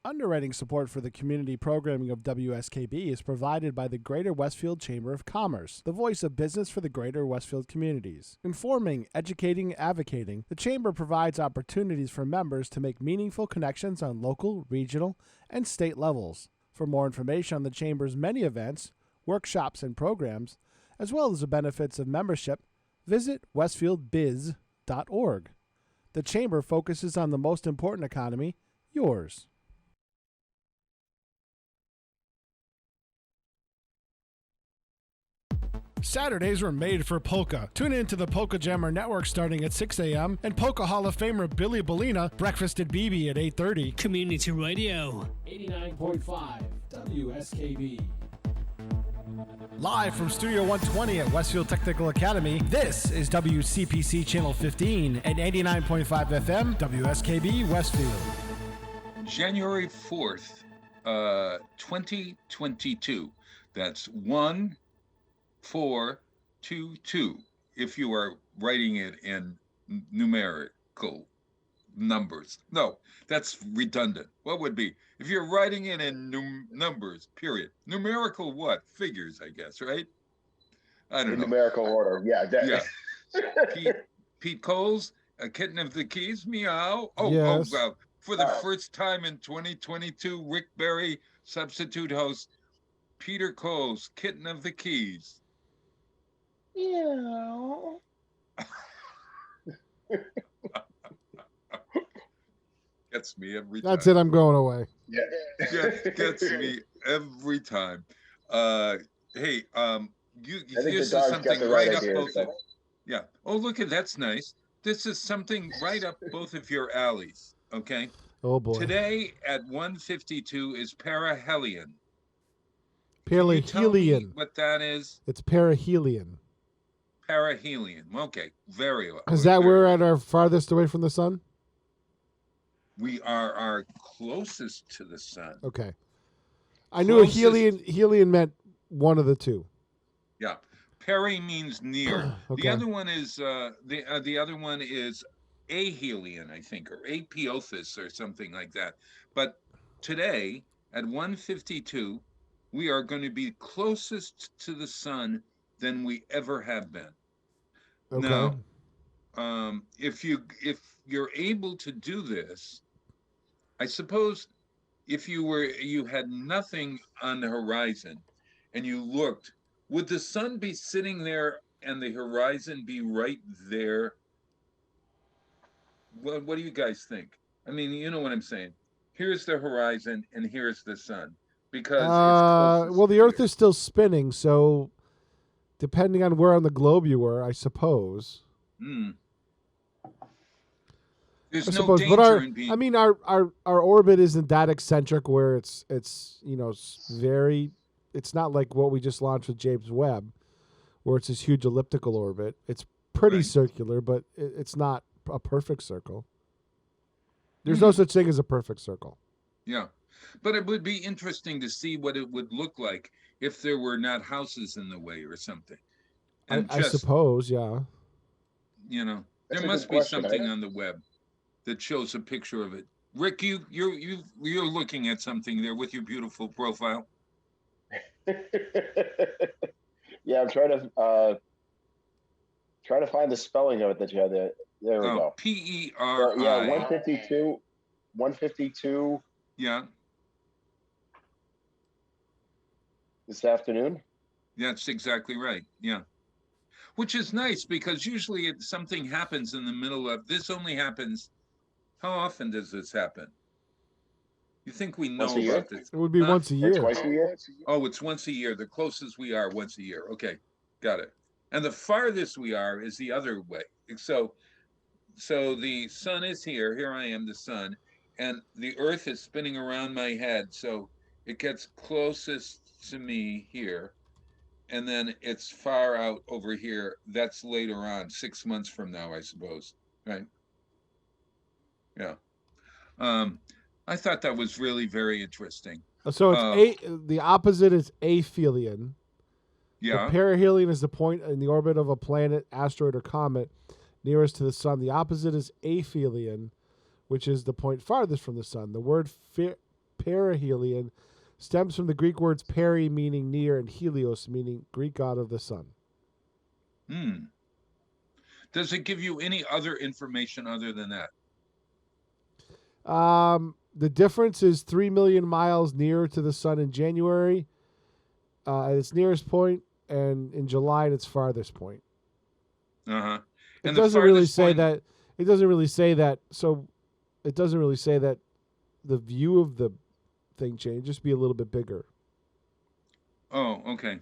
A: Underwriting support for the community programming of WSKB is provided by the Greater Westfield Chamber of Commerce, the voice of business for the Greater Westfield communities. Informing, educating, and advocating, the Chamber provides opportunities for members to make meaningful connections on local, regional, and state levels. For more information on the Chamber's many events, workshops, and programs, as well as the benefits of membership, visit westfieldbiz.org. The Chamber focuses on the most important economy, yours. Saturdays were made for polka. Tune in to the Polka Jammer Network starting at 6 a.m. and Polka Hall of Famer Billy Bellina, Breakfast at BB at 8:30.
E: Community Radio.
D: 89.5 WSKB.
A: Live from Studio 120 at Westfield Technical Academy, this is WCPC Channel 15 and 89.5 FM WSKB Westfield.
B: January 4th, 2022. That's 1422 if you are writing it in numerical numbers. No, that's redundant. What would be? If you're writing it in numbers, period. Numerical what? Figures, I guess, right? I don't know.
C: Numerical order. Yeah.
B: Yeah. Pete Coles, a kitten of the keys, meow.
A: Yes.
B: Well, for the first time in 2022, Rick Berry, substitute host, Peter Coles, kitten of the keys.
C: Yeah.
B: Gets me every time.
A: That's it, I'm going away.
C: Yeah.
B: Gets me every time. Hey,
C: I think
B: this
C: the
B: is
C: dog's got
B: something
C: the
B: right
C: right
B: up
C: idea,
B: both
C: so.
B: of, yeah. Oh, look at that's nice. This is something right up both of your alleys. Okay.
A: Oh boy.
B: Today at 1:52 is perihelion. Can you tell me
A: Perihelion.
B: what that is?
A: It's perihelion.
B: Perihelion. Okay, very well.
A: Is that we're at our farthest away from the sun?
B: We are our closest to the sun.
A: Okay. I knew a
B: Closest.
A: helion meant one of the two.
B: Yeah, peri means near.
A: Okay.
B: The other one is the other one is ahelion, I think, or apiothis or something like that. But today at 1:52, we are going to be closest to the sun than we ever have been.
A: Okay.
B: Now, if you're able to do this, I suppose if you had nothing on the horizon and you looked, would the sun be sitting there and the horizon be right there? What do you guys think? I mean, you know what I'm saying. Here's the horizon and here's the sun, because it's
A: well, the
B: closest
A: Earth
B: to
A: is still spinning, so depending on where on the globe you were, I suppose.
B: There's
A: I
B: no
A: suppose,
B: danger
A: but
B: in being.
A: I mean, our orbit isn't that eccentric where it's very. It's not like what we just launched with James Webb, where it's this huge elliptical orbit. It's pretty
B: Right.
A: circular, but it's not a perfect circle. There's no such thing as a perfect circle.
B: Yeah, but it would be interesting to see what it would look like if there were not houses in the way or something. And
A: I suppose, yeah.
B: You know,
C: That's
B: there
C: a
B: must
C: good
B: be
C: question.
B: something on the web that shows a picture of it. Rick, you're looking at something there with your beautiful profile.
C: Yeah, I'm trying to find the spelling of it that you had there. There we go.
B: PERI.
C: Yeah, 152. 152
B: Yeah,
C: this afternoon.
B: that's exactly right. Yeah. Which is nice because usually something happens in the middle of this. Only happens. How often does this happen? You think we know
C: Once a year?
B: about this?
A: It would be
B: Huh?
A: once a
C: Or
A: year.
C: twice a year.
B: Oh, it's once a year. The closest we are once a year. Okay, got it. And the farthest we are is the other way. So the sun is here. Here I am, the sun, and the earth is spinning around my head. So it gets closest to me here, and then it's far out over here. That's later on, 6 months from now, I suppose. Right? Yeah. I thought that was really very interesting.
A: So it's the opposite is aphelion.
B: Yeah.
A: The perihelion is the point in the orbit of a planet, asteroid, or comet nearest to the sun. The opposite is aphelion, which is the point farthest from the sun. The word perihelion stems from the Greek words peri, meaning near, and helios, meaning Greek god of the sun.
B: Does it give you any other information other than that?
A: The difference is 3 million miles nearer to the sun in January at its nearest point, and in July at its farthest point.
B: Uh-huh.
A: It doesn't really say that. It doesn't really say that. So it doesn't really say that the view of the thing changed. Just be a little bit bigger.
B: Oh, okay.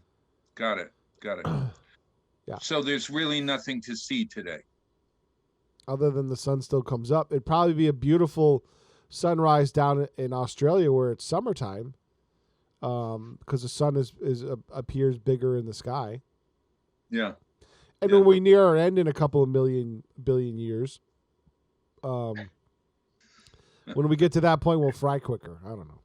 B: Got it.
A: Yeah.
B: So there's really nothing to see today.
A: Other than the sun still comes up. It'd probably be a beautiful sunrise down in Australia where it's summertime, because the sun appears bigger in the sky.
B: Yeah.
A: And when we near our end in a couple of billion years, when we get to that point, we'll fry quicker. I don't know.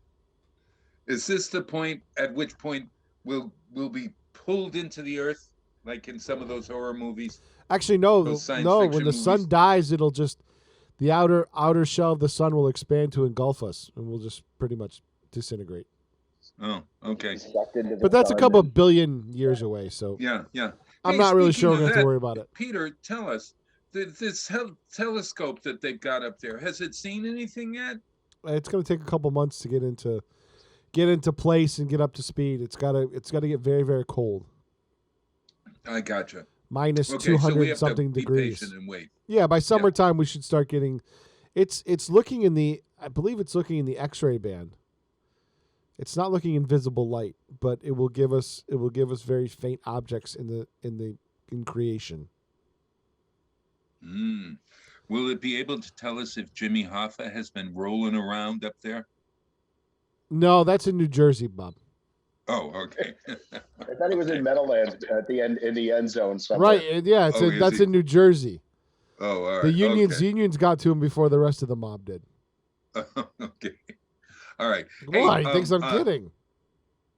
B: Is this the point at which point we'll be pulled into the earth, like in some of those horror movies?
A: Actually, no. When the
B: movies?
A: sun dies, it'll just the outer shell of the sun will expand to engulf us, and we'll just pretty much disintegrate.
B: Oh, okay.
A: But that's a couple of billion years away, so
B: Yeah.
A: I'm not really sure we're going to have to worry about it.
B: Peter, tell us, this telescope that they've got up there, has it seen anything yet?
A: It's going to take a couple months to get into place and get up to speed. It's got to get very, very cold.
B: I gotcha.
A: Minus
B: Okay,
A: 200
B: so we have
A: something
B: to be
A: degrees.
B: patient and wait.
A: Yeah, by summertime we should start getting. It's looking in the. I believe it's looking in the X-ray band. It's not looking in visible light, but it will give us very faint objects in creation.
B: Will it be able to tell us if Jimmy Hoffa has been rolling around up there?
A: No, that's in New Jersey, Bob.
B: Oh, okay.
C: I thought he was in Meadowlands at the end in the end zone somewhere.
A: Right? Yeah, that's in New Jersey.
B: Oh, all right.
A: The unions got to him before the rest of the mob did.
B: Okay. All right.
A: Why? He thinks I'm kidding.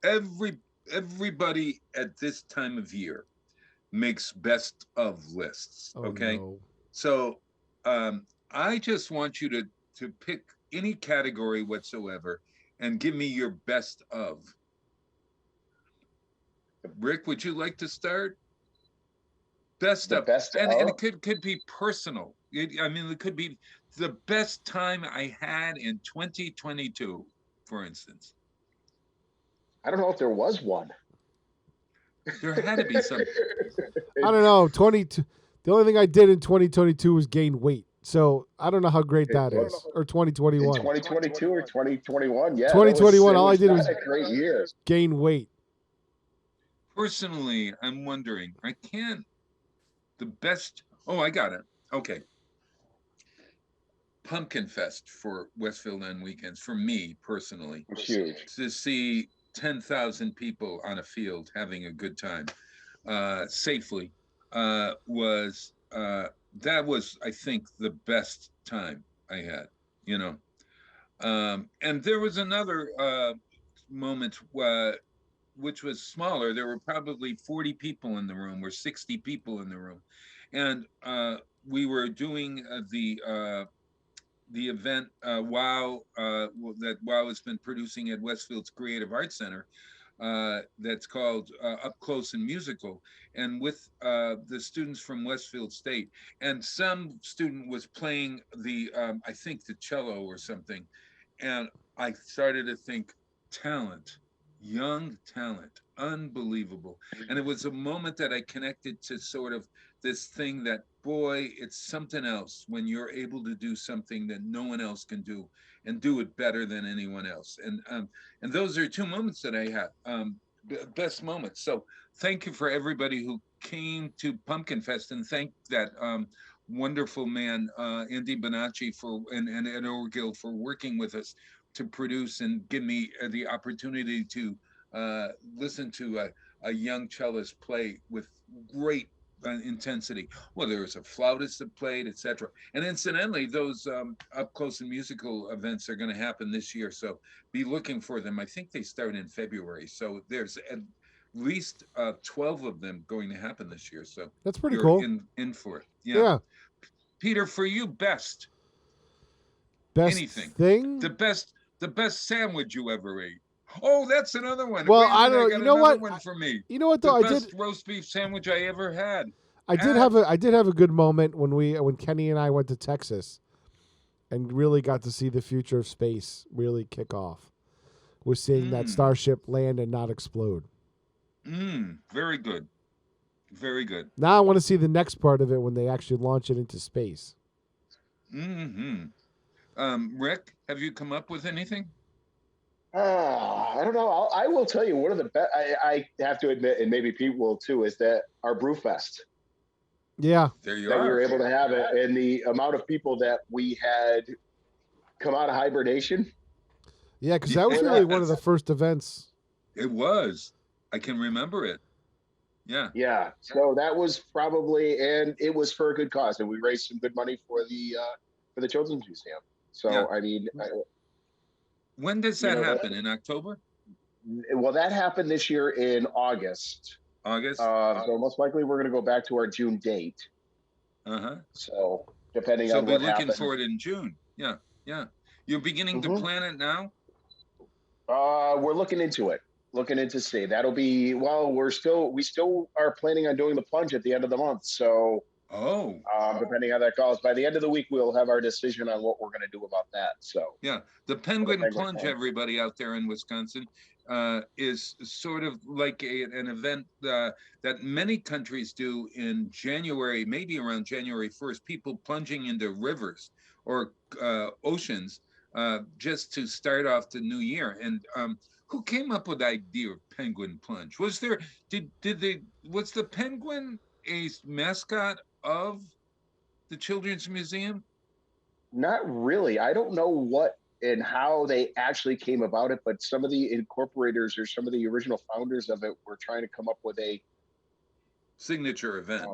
B: Everybody at this time of year makes best of lists. Okay.
A: No.
B: So I just want you to pick any category whatsoever and give me your best of. Rick, would you like to start? Best of. And it could be personal. It could be the best time I had in 2022, for instance.
C: I don't know if there was one.
B: There had to be some.
A: I don't know. The only thing I did in 2022 was gain weight. So I don't know how great that is. Or 2021.
C: In 2022 or 2021, yeah.
A: 2021, all I did was
C: a great year.
A: Gain weight.
B: Personally, I'm wondering, the best, I got it. Okay. Pumpkin Fest for Westfield End weekends, for me personally.
C: It's huge.
B: To see 10,000 people on a field having a good time safely was, that was, I think, the best time I had, and there was another moment which was smaller. There were probably 40 people in the room or 60 people in the room. And we were doing the event WOW that WOW has been producing at Westfield's Creative Arts Center that's called Up Close and Musical, and with the students from Westfield State. And some student was playing I think the cello or something. And I started to think, talent. Young talent, unbelievable. And it was a moment that I connected to sort of this thing that, boy, it's something else when you're able to do something that no one else can do and do it better than anyone else. And those are two moments that I had, best moments. So thank you for everybody who came to Pumpkin Fest, and thank that wonderful man, Andy Bonacci and Ed Orgill for working with us to produce and give me the opportunity to listen to a young cellist play with great intensity. Well, there was a flautist that played, etc. And incidentally, those up close and musical events are going to happen this year, so be looking for them. I think they start in February, so there's at least 12 of them going to happen this year. So
A: that's pretty cool.
B: In for it.
A: Yeah.
B: Peter, for you, best
A: anything
B: thing, the best The best sandwich you ever ate. Oh, that's another one.
A: Well,
B: Wait a
A: I
B: minute,
A: don't know.
B: I got
A: You know
B: another
A: what?
B: one for me.
A: You know what
B: The
A: though?
B: best roast beef sandwich I ever had.
A: I did have a good moment when Kenny and I went to Texas and really got to see the future of space really kick off. We're seeing that Starship land and not explode.
B: Very good. Very good.
A: Now I want to see the next part of it when they actually launch it into space.
B: Rick, have you come up with anything?
C: I don't know. I will tell you one of the best. I have to admit, and maybe Pete will too, is that our Brewfest.
A: Yeah,
B: there you
C: that
B: are.
C: we were able to have it, and the amount of people that we had come out of hibernation.
A: Yeah, because that was really one of the first events.
B: It was. I can remember it. Yeah.
C: Yeah. So that was probably, and it was for a good cause, and we raised some good money for the Children's Museum. So
B: Yeah.
C: I mean,
B: when does that happen? In October?
C: Well, that happened this year in August.
B: August.
C: So most likely we're going to go back to our June date. So depending on what happens. So be looking
B: for it in June. Yeah. Yeah. You're beginning to plan it now?
C: We're looking into it. Looking into see. That'll be, well, we still are planning on doing the plunge at the end of the month. So depending on how that goes, by the end of the week, we'll have our decision on what we're going to do about that. So
B: yeah, the Penguin Plunge, everybody out there in Wisconsin, is sort of like an event that many countries do in January, maybe around January 1st, people plunging into rivers or oceans just to start off the new year. And who came up with the idea of Penguin Plunge? Was there, was the penguin a mascot of the Children's Museum?
C: Not really. I don't know what and how they actually came about it, but some of the incorporators or some of the original founders of it were trying to come up with a
B: signature event.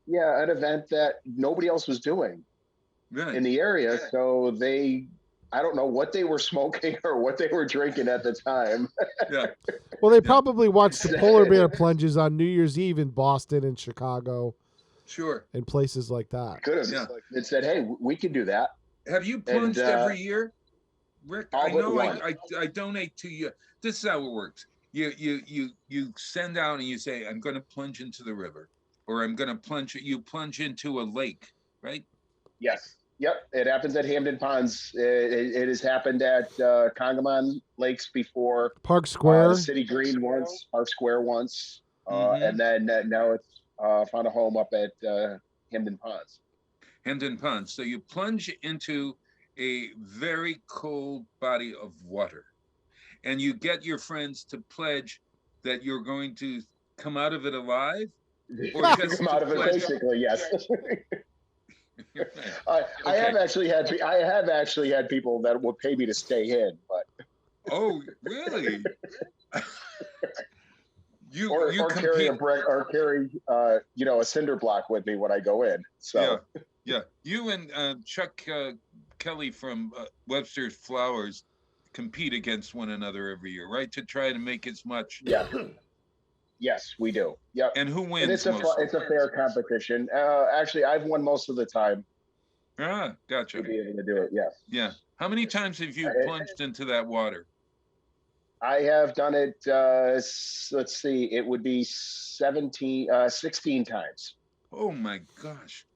C: Yeah, an event that nobody else was doing in the area. So I don't know what they were smoking or what they were drinking at the time.
B: Yeah.
A: Well, they probably watched the polar bear plunges on New Year's Eve in Boston and Chicago.
B: Sure.
A: And places like that.
C: Could have. Yeah. It said, hey, we can do that.
B: Have you plunged every year? Rick, I know I donate to you. This is how it works. You send out and you say, I'm going to plunge into the river, or I'm going to you plunge into a lake, right?
C: Yes. Yep. It happens at Hamden Ponds. It has happened at Congamon Lakes before.
A: Park Square.
C: City Green once, Park Square once. And then now it's found a home up at Hamden Ponds.
B: Hamden Ponds. So you plunge into a very cold body of water, and you get your friends to pledge that you're going to come out of it alive,
C: or just come out of it basically. Yes. I have actually had people that would pay me to stay in, but.
B: Oh, really?
C: Or carry a brick, or carry a cinder block with me when I go in. So
B: yeah. You and Chuck Kelly from Webster's Flowers compete against one another every year, right? To try to make as much.
C: Yeah. Yes, we do. Yep.
B: And who wins?
C: And it's a fair competition. Actually, I've won most of the time.
B: Gotcha.
C: To be able to do it, yes.
B: Yeah. How many times have you plunged into that water?
C: I have done it, let's see, it would be 16 times.
B: Oh my gosh.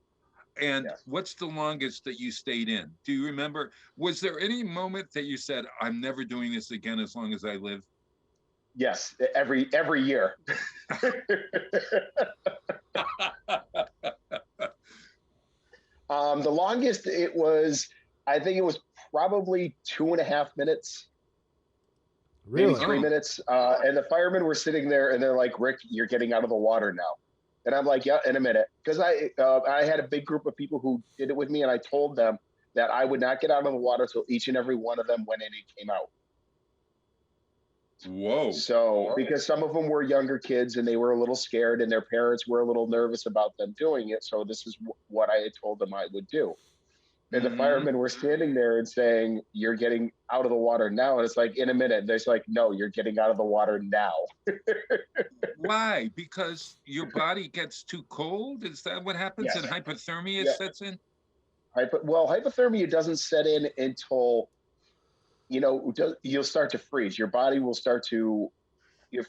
B: And what's the longest that you stayed in? Do you remember? Was there any moment that you said, I'm never doing this again as long as I live?
C: Yes, every year. The longest I think it was probably 2.5 minutes.
A: Really?
C: Maybe 3 minutes. And the firemen were sitting there and they're like, Rick, you're getting out of the water now. And I'm like, yeah, in a minute. Because I had a big group of people who did it with me, and I told them that I would not get out of the water till each and every one of them went in and came out.
B: Whoa.
C: So, because some of them were younger kids and they were a little scared and their parents were a little nervous about them doing it. So this is what I had told them I would do. And the firemen were standing there and saying, you're getting out of the water now. And it's like, in a minute. And they're like, no, you're getting out of the water now.
B: Why? Because your body gets too cold? Is that what happens? And hypothermia sets in?
C: Hypothermia doesn't set in until you'll start to freeze. Your body will start to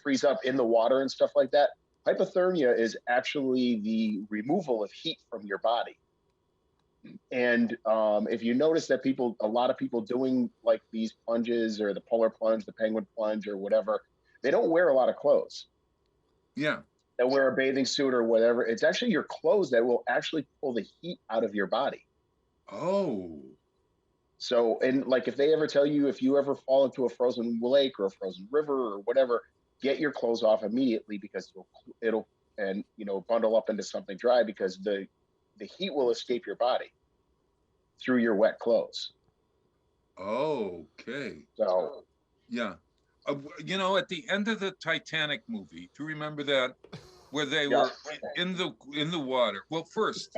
C: freeze up in the water and stuff like that. Hypothermia is actually the removal of heat from your body. And if you notice that a lot of people doing like these plunges or the polar plunge, the penguin plunge or whatever, they don't wear a lot of clothes.
B: Yeah.
C: They'll wear a bathing suit or whatever. It's actually your clothes that will actually pull the heat out of your body.
B: Oh.
C: So, and like if they ever tell you, if you ever fall into a frozen lake or a frozen river or whatever, get your clothes off immediately because it'll bundle up into something dry because the heat will escape your body through your wet clothes.
B: Okay.
C: So,
B: yeah. At the end of the Titanic movie, do you remember that? Where they were in the water. Well, first,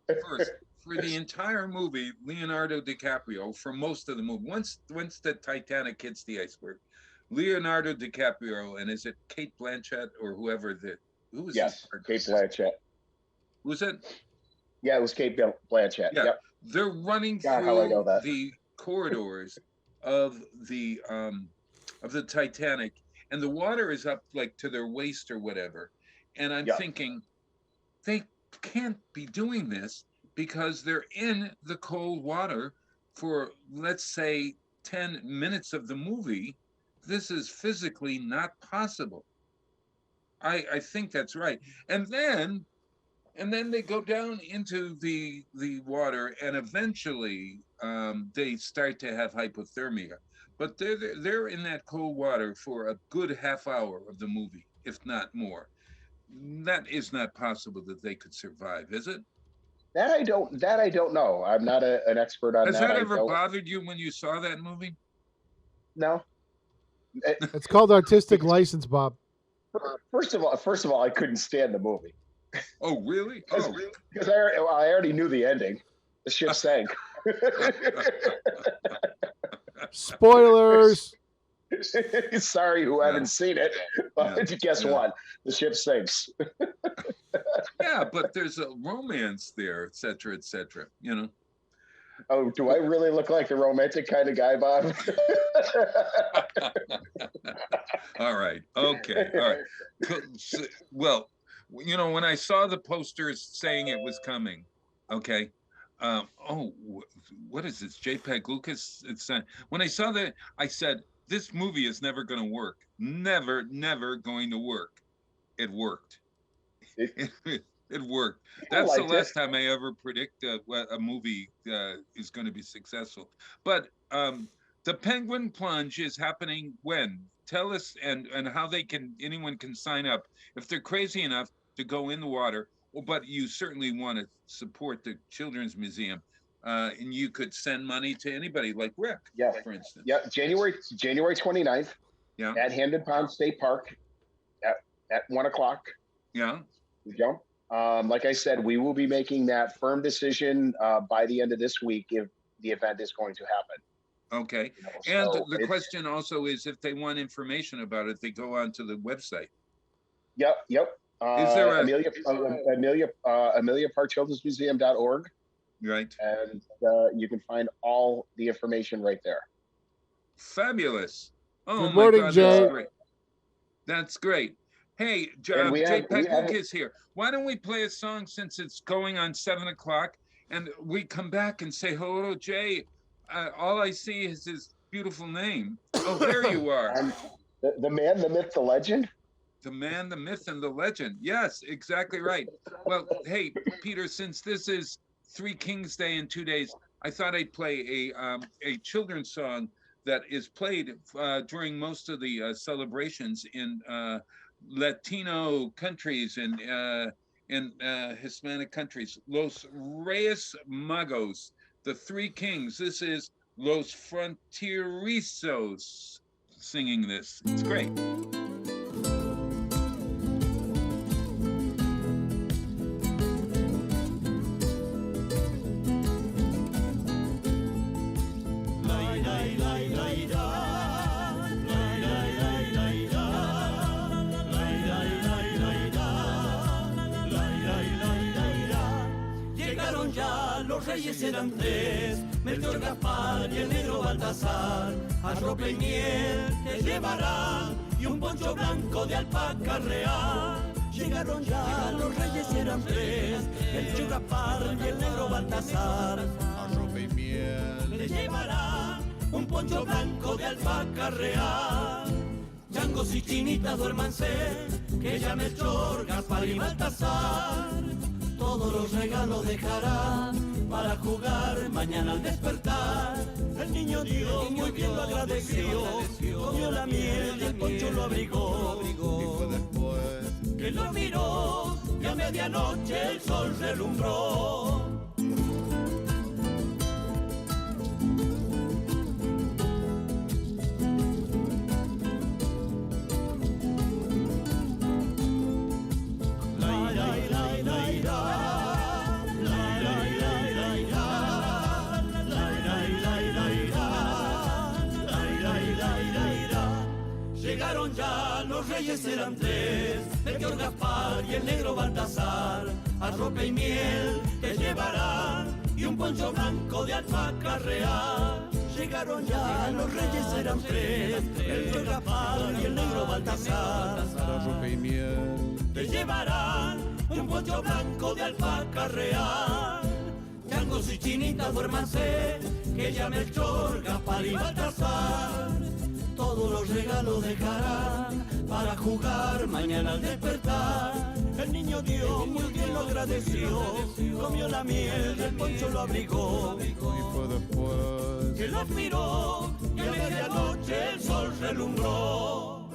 B: for the entire movie, Leonardo DiCaprio, for most of the movie, once the Titanic hits the iceberg, Leonardo DiCaprio, and is it Kate Blanchett or whoever who was
C: yes, Kate Blanchett.
B: Was it?
C: Yeah, it was Kate Blanchett.
B: Yeah.
C: Yep.
B: They're running
C: God,
B: through the corridors of the Titanic, and the water is up like to their waist or whatever. And I'm thinking, they can't be doing this because they're in the cold water for, let's say, 10 minutes of the movie. This is physically not possible. I think that's right. And then they go down into the water, and eventually they start to have hypothermia. But they're in that cold water for a good half hour of the movie, if not more. That is not possible that they could survive, is it?
C: That I don't know. I'm not an expert on that.
B: Has that ever bothered you when you saw that movie?
C: No.
A: It's called artistic license, Bob.
C: First of all, I couldn't stand the movie.
B: Oh, really?
C: Because I already knew the ending. The ship sank.
A: Spoilers.
C: Sorry, who haven't seen it, but guess what? The ship sinks.
B: Yeah, but there's a romance there, et cetera,
C: Oh, do I really look like the romantic kind of guy, Bob?
B: All right. Okay. All right. Well, when I saw the posters saying it was coming, okay. What is this? JPEG Lucas? When I saw that, I said, this movie is never going to work. Never going to work. It worked. It worked. That's the last time I ever predict a movie is going to be successful. But the Penguin Plunge is happening when? Tell us and how anyone can sign up if they're crazy enough to go in the water. But you certainly want to support the Children's Museum. And you could send money to anybody like Rick, for instance.
C: Yeah, January 29th at Hamden Pond State Park at 1:00.
B: Yeah.
C: We jump. Like I said, we will be making that firm decision by the end of this week if the event is going to happen.
B: Okay. And the question also is if they want information about it, they go onto the website.
C: Yep.
B: Is there
C: Amelia Park Children's Museum.org.
B: Right.
C: And you can find all the information right there.
B: Fabulous. Oh,
A: good morning,
B: my God,
A: Jay.
B: That's great. Hey, Jay Peck is here. Why don't we play a song since it's going on 7:00 and we come back and say hello to Jay. All I see is his beautiful name. Oh, there you are.
C: The man, the myth, the legend.
B: The man, the myth, and the legend. Yes, exactly right. Well, hey, Peter, since this is Three Kings Day in 2 days, I thought I'd play a children's song that is played during most of the celebrations in Latino countries and in Hispanic countries. Los Reyes Magos, the Three Kings. This is Los Fronterizos singing this. It's great.
E: Llegaron Llegaron ya los reyes eran tres, Melchor, Gaspar y el negro Baltasar. Arrope y miel te llevarán y un poncho blanco de alpaca real. Llegaron ya los reyes eran tres, Melchor, Gaspar y el negro Baltasar. Arrope y miel te llevarán un poncho blanco de alpaca real. Changos y chinitas duérmanse, que ya Melchor, Gaspar y Baltasar todos los regalos dejarán para jugar mañana al despertar. El niño Dios muy bien lo agradeció, comió la miel y el poncho lo abrigó. Y fue después que lo miró y a medianoche el sol relumbró. Llegaron ya los reyes eran tres, Melchor, Gaspar y el negro Baltasar. Arrope y miel te llevarán y un poncho blanco de alpaca real. Llegaron ya los reyes eran tres, Melchor, Gaspar y el negro Baltasar. Arrope y miel te llevarán un poncho blanco de alpaca real. Changos y chinitas duérmanse, que ya Melchor, Gaspar y Baltasar todos los regalos dejarán para jugar mañana al despertar. El niño Dios muy bien lo agradeció, comió la miel, el poncho lo abrigó. Y fue después que los miró y a medianoche el sol relumbró.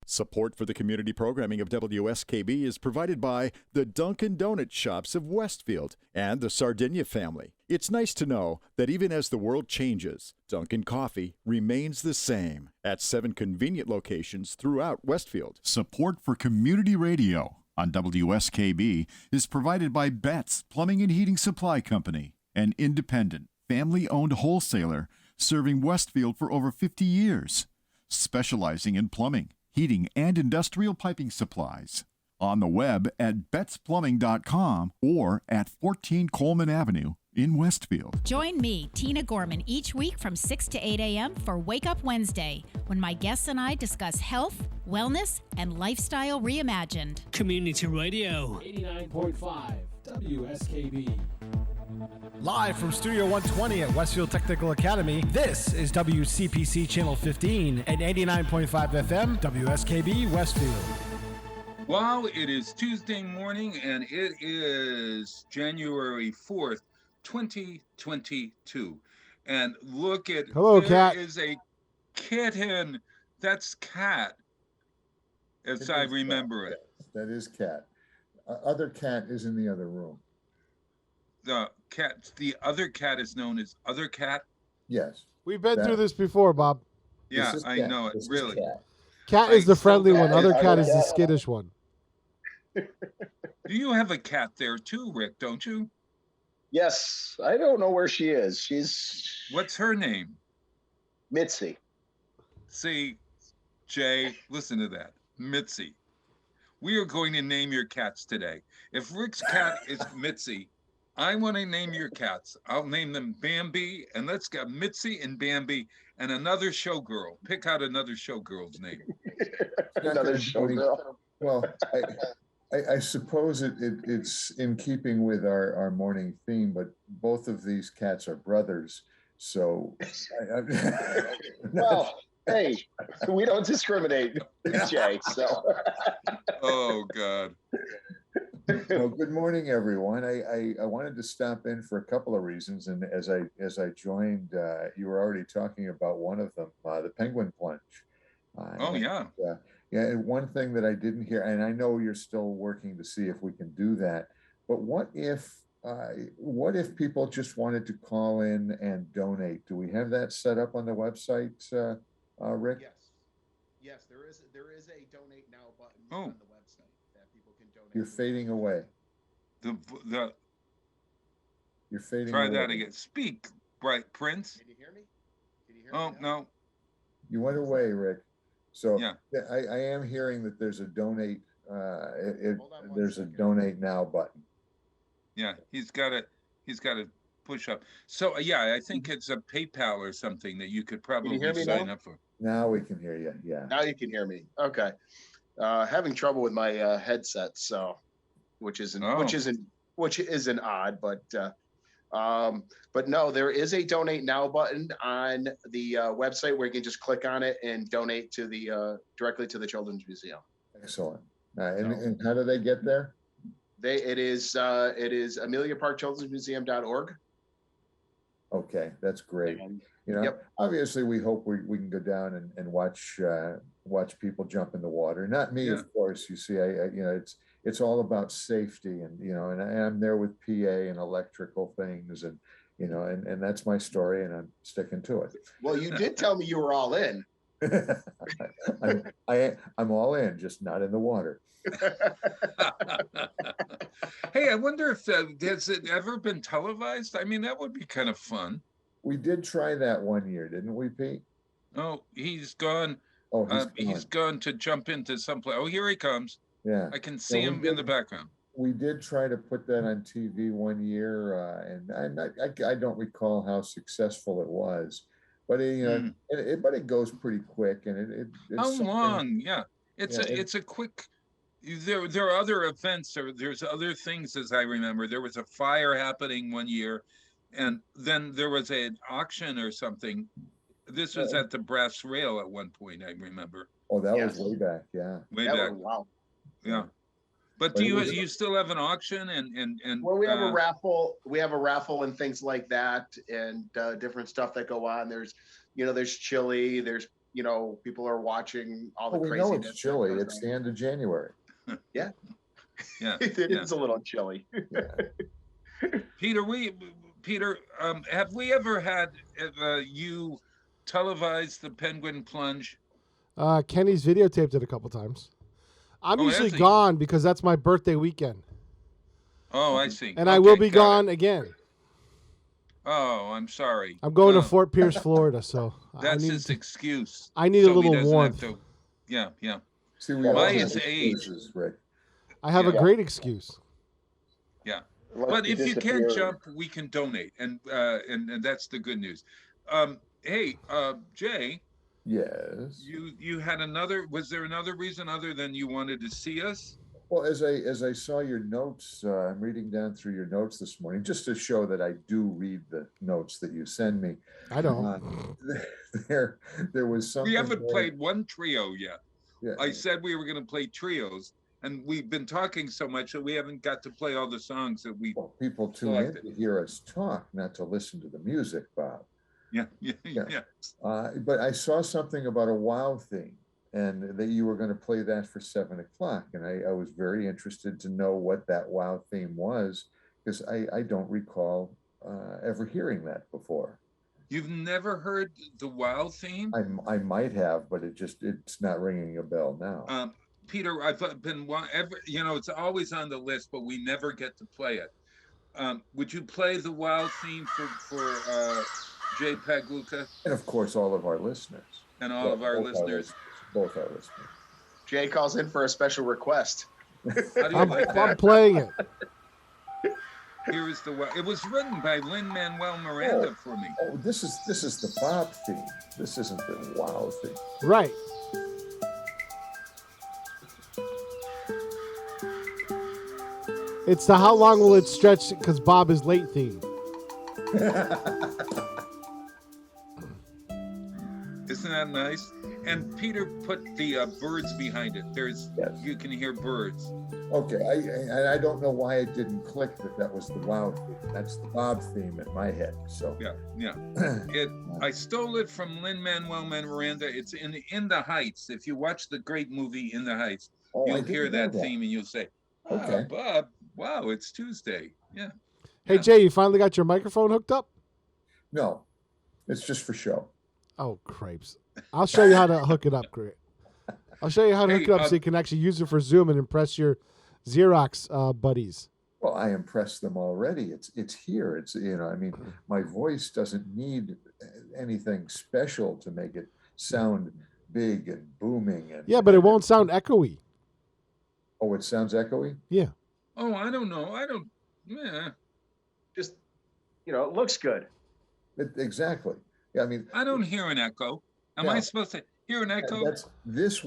F: Support for the community programming of WSKB is provided by the Dunkin' Donut Shops of Westfield and the Sardinia family. It's nice to know that even as the world changes, Dunkin' Coffee remains the same at 7 convenient locations throughout Westfield. Support for community radio on WSKB is provided by Betts Plumbing and Heating Supply Company, an independent, family-owned wholesaler serving Westfield for over 50 years, specializing in plumbing, heating, and industrial piping supplies. On the web at bettsplumbing.com or at 14 Coleman Avenue in Westfield.
G: Join me, Tina Gorman, each week from 6 to 8 a.m. for Wake Up Wednesday, when my guests and I discuss health, wellness, and lifestyle reimagined.
H: Community Radio.
D: 89.5 WSKB.
A: Live from Studio 120 at Westfield Technical Academy, this is WCPC Channel 15 and 89.5 FM, WSKB Westfield.
B: Wow, it is Tuesday morning and it is January 4th, 2022. And look at,
A: Hello,
B: there
A: Cat.
B: is a kitten. That's Cat, as I remember it.
I: That is Cat. Other Cat is in the other room.
B: The other cat is known as Other Cat.
I: Yes.
A: We've been through this before, Bob.
B: Yeah, I know it,
I: This is
B: really.
I: Cat.
A: Cat is the friendly
C: Cat
A: one. Other
C: is-
A: cat is the
C: Cat.
A: skittish one.
B: Do you have a cat there too, Rick, don't you?
C: Yes, I don't know where she is. She's
B: What's her name?
C: Mitzi.
B: See, Jay, listen to that. Mitzi. We are going to name your cats today. If Rick's cat is Mitzi, I want to name your cats. I'll name them Bambi, and let's get Mitzi and Bambi and another showgirl. Pick out another showgirl's name.
C: Another showgirl.
I: Well, I suppose it's in keeping with our morning theme, but both of these cats are brothers. So,
C: Well, hey, we don't discriminate, Jay. So,
B: Oh, God.
I: well, good morning, everyone. I wanted to stop in for a couple of reasons, and as I joined, you were already talking about one of them, the penguin plunge.
B: Oh, yeah.
I: Yeah, and one thing that I didn't hear, and I know you're still working to see if we can do that, but what if people just wanted to call in and donate? Do we have that set up on the website, Rick?
C: Yes, there is a donate now button
B: Oh.
C: on the website that people can donate.
I: You're fading away. You're fading
B: Try
I: away.
B: that again. Speak, Bright Prince.
C: Can you hear me? Can you hear me
B: Oh,
C: now?
B: no.
I: You went away, Rick. So
B: Yeah.
I: I am hearing that there's a donate.
C: Hold on one
I: There's a
C: second.
I: donate now button.
B: Yeah, he's got to push up. So yeah, I think it's a PayPal or something that you could probably
C: hear me
B: sign
C: now?
B: up for.
I: Now we can hear you. Yeah.
C: Now you can hear me. Okay. Having trouble with my headset, so which isn't odd, but no, there is a donate now button on the website where you can just click on it and donate to the directly to the Children's Museum.
I: Excellent. And how do they get there?
C: It is ameliaparkchildrensmuseum.org.
I: Okay, that's great.
C: And,
I: Yep. Obviously, we hope we can go down and watch people jump in the water. Not me,
B: Yeah.
I: of course. You see, it's all about safety, and and I'm there with PA and electrical things, and and that's my story, and I'm sticking to it.
C: well, you did tell me you were all in.
I: I'm all in, just not in the water.
B: Hey, I wonder if has it ever been televised? I mean, that would be kind of fun.
I: We did try that one year, didn't we, Pete?
B: Oh, he's gone.
I: Oh,
B: He's gone to jump into some place. Oh, here he comes.
I: Yeah,
B: I can see him in the background.
I: we did try to put that on TV one year, and I don't recall how successful it was, but it goes pretty quick, and
B: How
I: it's
B: long? Yeah,
I: Yeah,
B: it's a quick. There are other events, or there's other things, as I remember. There was a fire happening one year, and then there was an auction or something. This was at the Brass Rail at one point, I remember.
I: Oh, that
C: Yes.
I: was way back, yeah.
B: Way
C: That
B: back.
C: was- wow.
B: Yeah. But
I: But
B: do
I: it
B: you
I: was-
B: you still have an auction and
C: Well, we have a raffle. We have a raffle and things like that, and different stuff that go on. There's chili. There's people are watching all the
I: Oh, we know
C: craziness.
I: it's chilly.
C: that goes
I: It's
C: on.
I: the end of January.
B: yeah.
C: It is a little chilly.
B: Peter, have we ever had you televise the penguin plunge?
A: Kenny's videotaped it a couple times. I'm
B: Oh,
A: usually
B: has he?
A: gone because that's my birthday weekend,
B: Oh, I see.
A: and I will
B: Okay,
A: be
B: got it.
A: gone again.
B: Oh, I'm sorry.
A: I'm going
B: Oh,
A: to Fort Pierce, Florida, so
B: That's
A: I need
B: his excuse.
A: I need a
B: so he
A: little
B: doesn't have
A: warmth.
B: to- Yeah.
I: See, we all
B: Why
I: have
B: is age?
I: excuses, Rick.
A: I have a
C: Yeah.
A: great excuse.
B: But if you can't jump, we can donate, and that's the good news. Hey, Jay,
I: Yes.
B: you had another. Was there another reason other than you wanted to see us?
I: Well, as I saw your notes, I'm reading down through your notes this morning, just to show that I do read the notes that you send me.
A: I don't.
I: There was something.
B: We haven't
I: there-
B: played one trio yet.
I: Yeah,
B: I said we were going to play trios, and we've been talking so much that we haven't got to play all the songs that we.
I: well, people tune in to hear us talk, not to listen to the music, Bob.
B: Yeah.
I: But I saw something about a WoW theme, and that you were going to play that for 7:00, and I was very interested to know what that WoW theme was, because I don't recall ever hearing that before.
B: You've never heard the WoW theme?
I: I might have, but it's not ringing a bell now.
B: Peter, I've been it's always on the list, but we never get to play it. Would you play the WoW theme for JPEG Luca
I: And of course, all of our listeners.
B: and all of our listeners?
I: Both our listeners.
C: Jay calls in for a special request.
B: How do you like
A: I'm
B: that?
A: playing it.
B: Here is the WoW. It was written by Lin-Manuel Miranda for me.
I: Oh, this is the Bob theme. This isn't the WoW theme.
A: Right. It's the how long will it stretch because Bob is late theme.
B: Isn't that nice? And Peter put the birds behind it.
I: Yes.
B: You can hear birds.
I: Okay, I don't know why it didn't click that was the WoW theme. That's the Bob theme in my head. So
B: Yeah. I stole it from Lin-Manuel Miranda. It's in the Heights. If you watch the great movie In the Heights,
I: I
B: you'll
I: didn't
B: hear
I: know
B: that theme and you'll say,
I: Okay.
B: Bob, wow, it's Tuesday. Yeah.
A: Hey, Jay, you finally got your microphone hooked up?
I: No, it's just for show.
A: Oh, cripes. I'll show you how to hook it up, Greg. I'll show you how to hook it up so you can actually use it for Zoom and impress your Xerox buddies.
I: Well, I impressed them already. It's here. It's I mean, my voice doesn't need anything special to make it sound big and booming. And
A: Yeah, but it won't sound echoey.
I: Oh, it sounds echoey?
A: Yeah.
B: Oh, I don't know. Yeah.
C: Just, it looks good.
I: Exactly. Yeah, I mean,
B: I don't hear an echo. Am I supposed to hear an echo?
I: This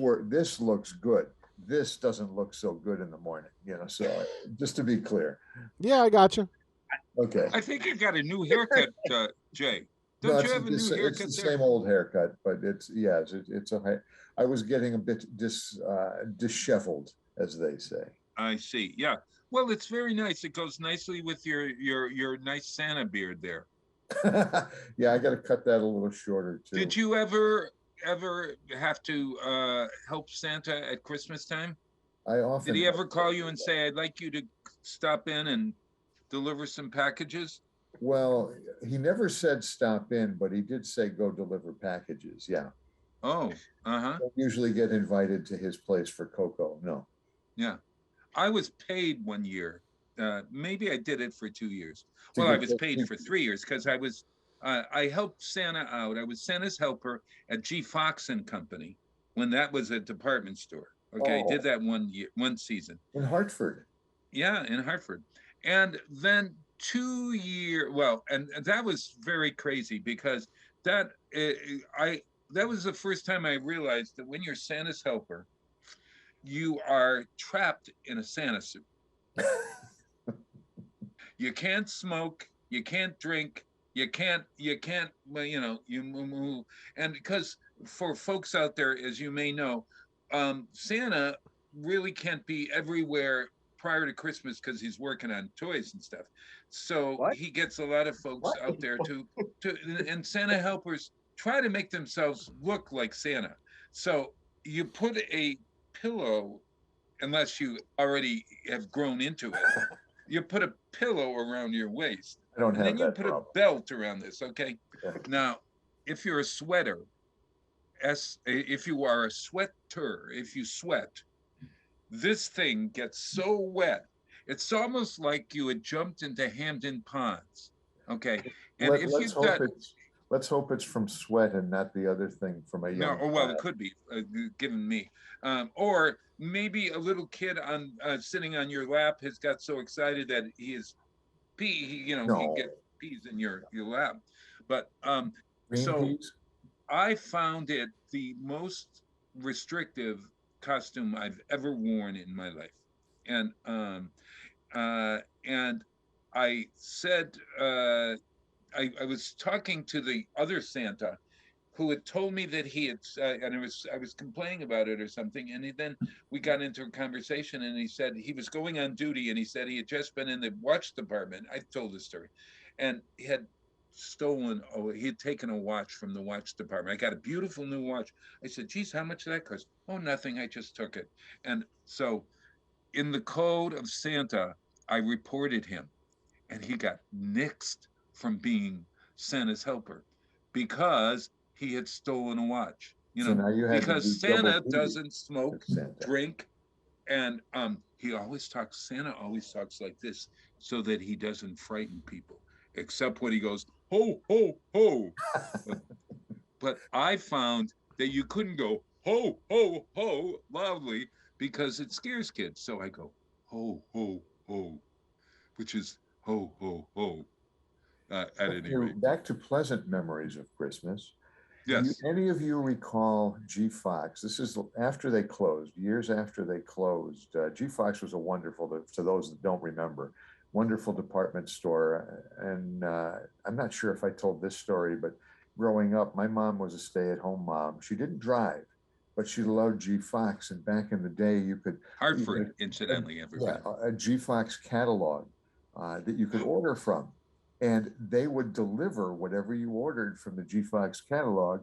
I: looks good. This doesn't look so good in the morning, so just to be clear.
A: Yeah, I got you.
I: Okay.
B: I think you got a new haircut, Jay. Don't you have a new haircut?
I: It's the same old haircut, but it's I was getting a bit disheveled, as they say.
B: I see. Yeah. Well, it's very nice. It goes nicely with your nice Santa beard there.
I: Yeah, I got to cut that a little shorter too.
B: Did you ever have to help Santa at Christmas time?
I: I often.
B: Did he ever call you and say, "I'd like you to stop in and deliver some packages"?
I: Well, he never said stop in, but he did say go deliver packages. Yeah.
B: Oh,
I: Don't usually get invited to his place for cocoa. No.
B: Yeah. I was paid one year. Maybe I did it for 2 years. Well, I was paid for 3 years because I helped Santa out. I was Santa's helper at G. Fox and Company when that was a department store. Okay, I did that one season.
I: In Hartford.
B: Yeah, in Hartford. And then 2 years, and that was very crazy because that was the first time I realized that when you're Santa's helper, you are trapped in a Santa suit. You can't smoke, you can't drink, you can't, you move. And because for folks out there, as you may know, Santa really can't be everywhere prior to Christmas because he's working on toys and stuff. So he gets a lot of folks out there and Santa helpers try to make themselves look like Santa. So you put a pillow, unless you already have grown into it, you put a pillow around your waist.
I: I don't have that.
B: And then you put a belt around this, okay? Yeah. Now, if you're a sweater, if you are a sweater, if you sweat, this thing gets so wet. It's almost like you had jumped into Hampton Ponds, okay? And
I: let's hope it's from sweat and not the other thing from a young.
B: No, well, it could be, given me. Or maybe a little kid on sitting on your lap has got so excited that he is he gets peas in your lap. But peas? I found it the most restrictive costume I've ever worn in my life, and I said I was talking to the other Santa who had told me that he had, and I was complaining about it or something, and then we got into a conversation, and he said he was going on duty, and he said he had just been in the watch department. I told the story, and he had he had taken a watch from the watch department. I got a beautiful new watch. I said, geez, how much did that cost? Oh, nothing, I just took it. And so in the code of Santa, I reported him, and he got nixed from being Santa's helper because he had stolen a watch, because Santa doesn't smoke, drink, and Santa always talks like this so that he doesn't frighten people, except when he goes, ho, ho, ho. But I found that you couldn't go, ho, ho, ho, loudly because it scares kids. So I go, ho, ho, ho, which is ho, ho, ho. At any rate.
I: Back to pleasant memories of Christmas.
B: Yes.
I: Any of you recall G. Fox? This is after they closed, years after they closed. G. Fox was a wonderful, to those that don't remember, wonderful department store. And I'm not sure if I told this story, but growing up, my mom was a stay-at-home mom. She didn't drive, but she loved G. Fox. And back in the day, you could...
B: Hartford, incidentally, everybody.
I: Yeah, a G. Fox catalog that you could order from. And they would deliver whatever you ordered from the G. Fox catalog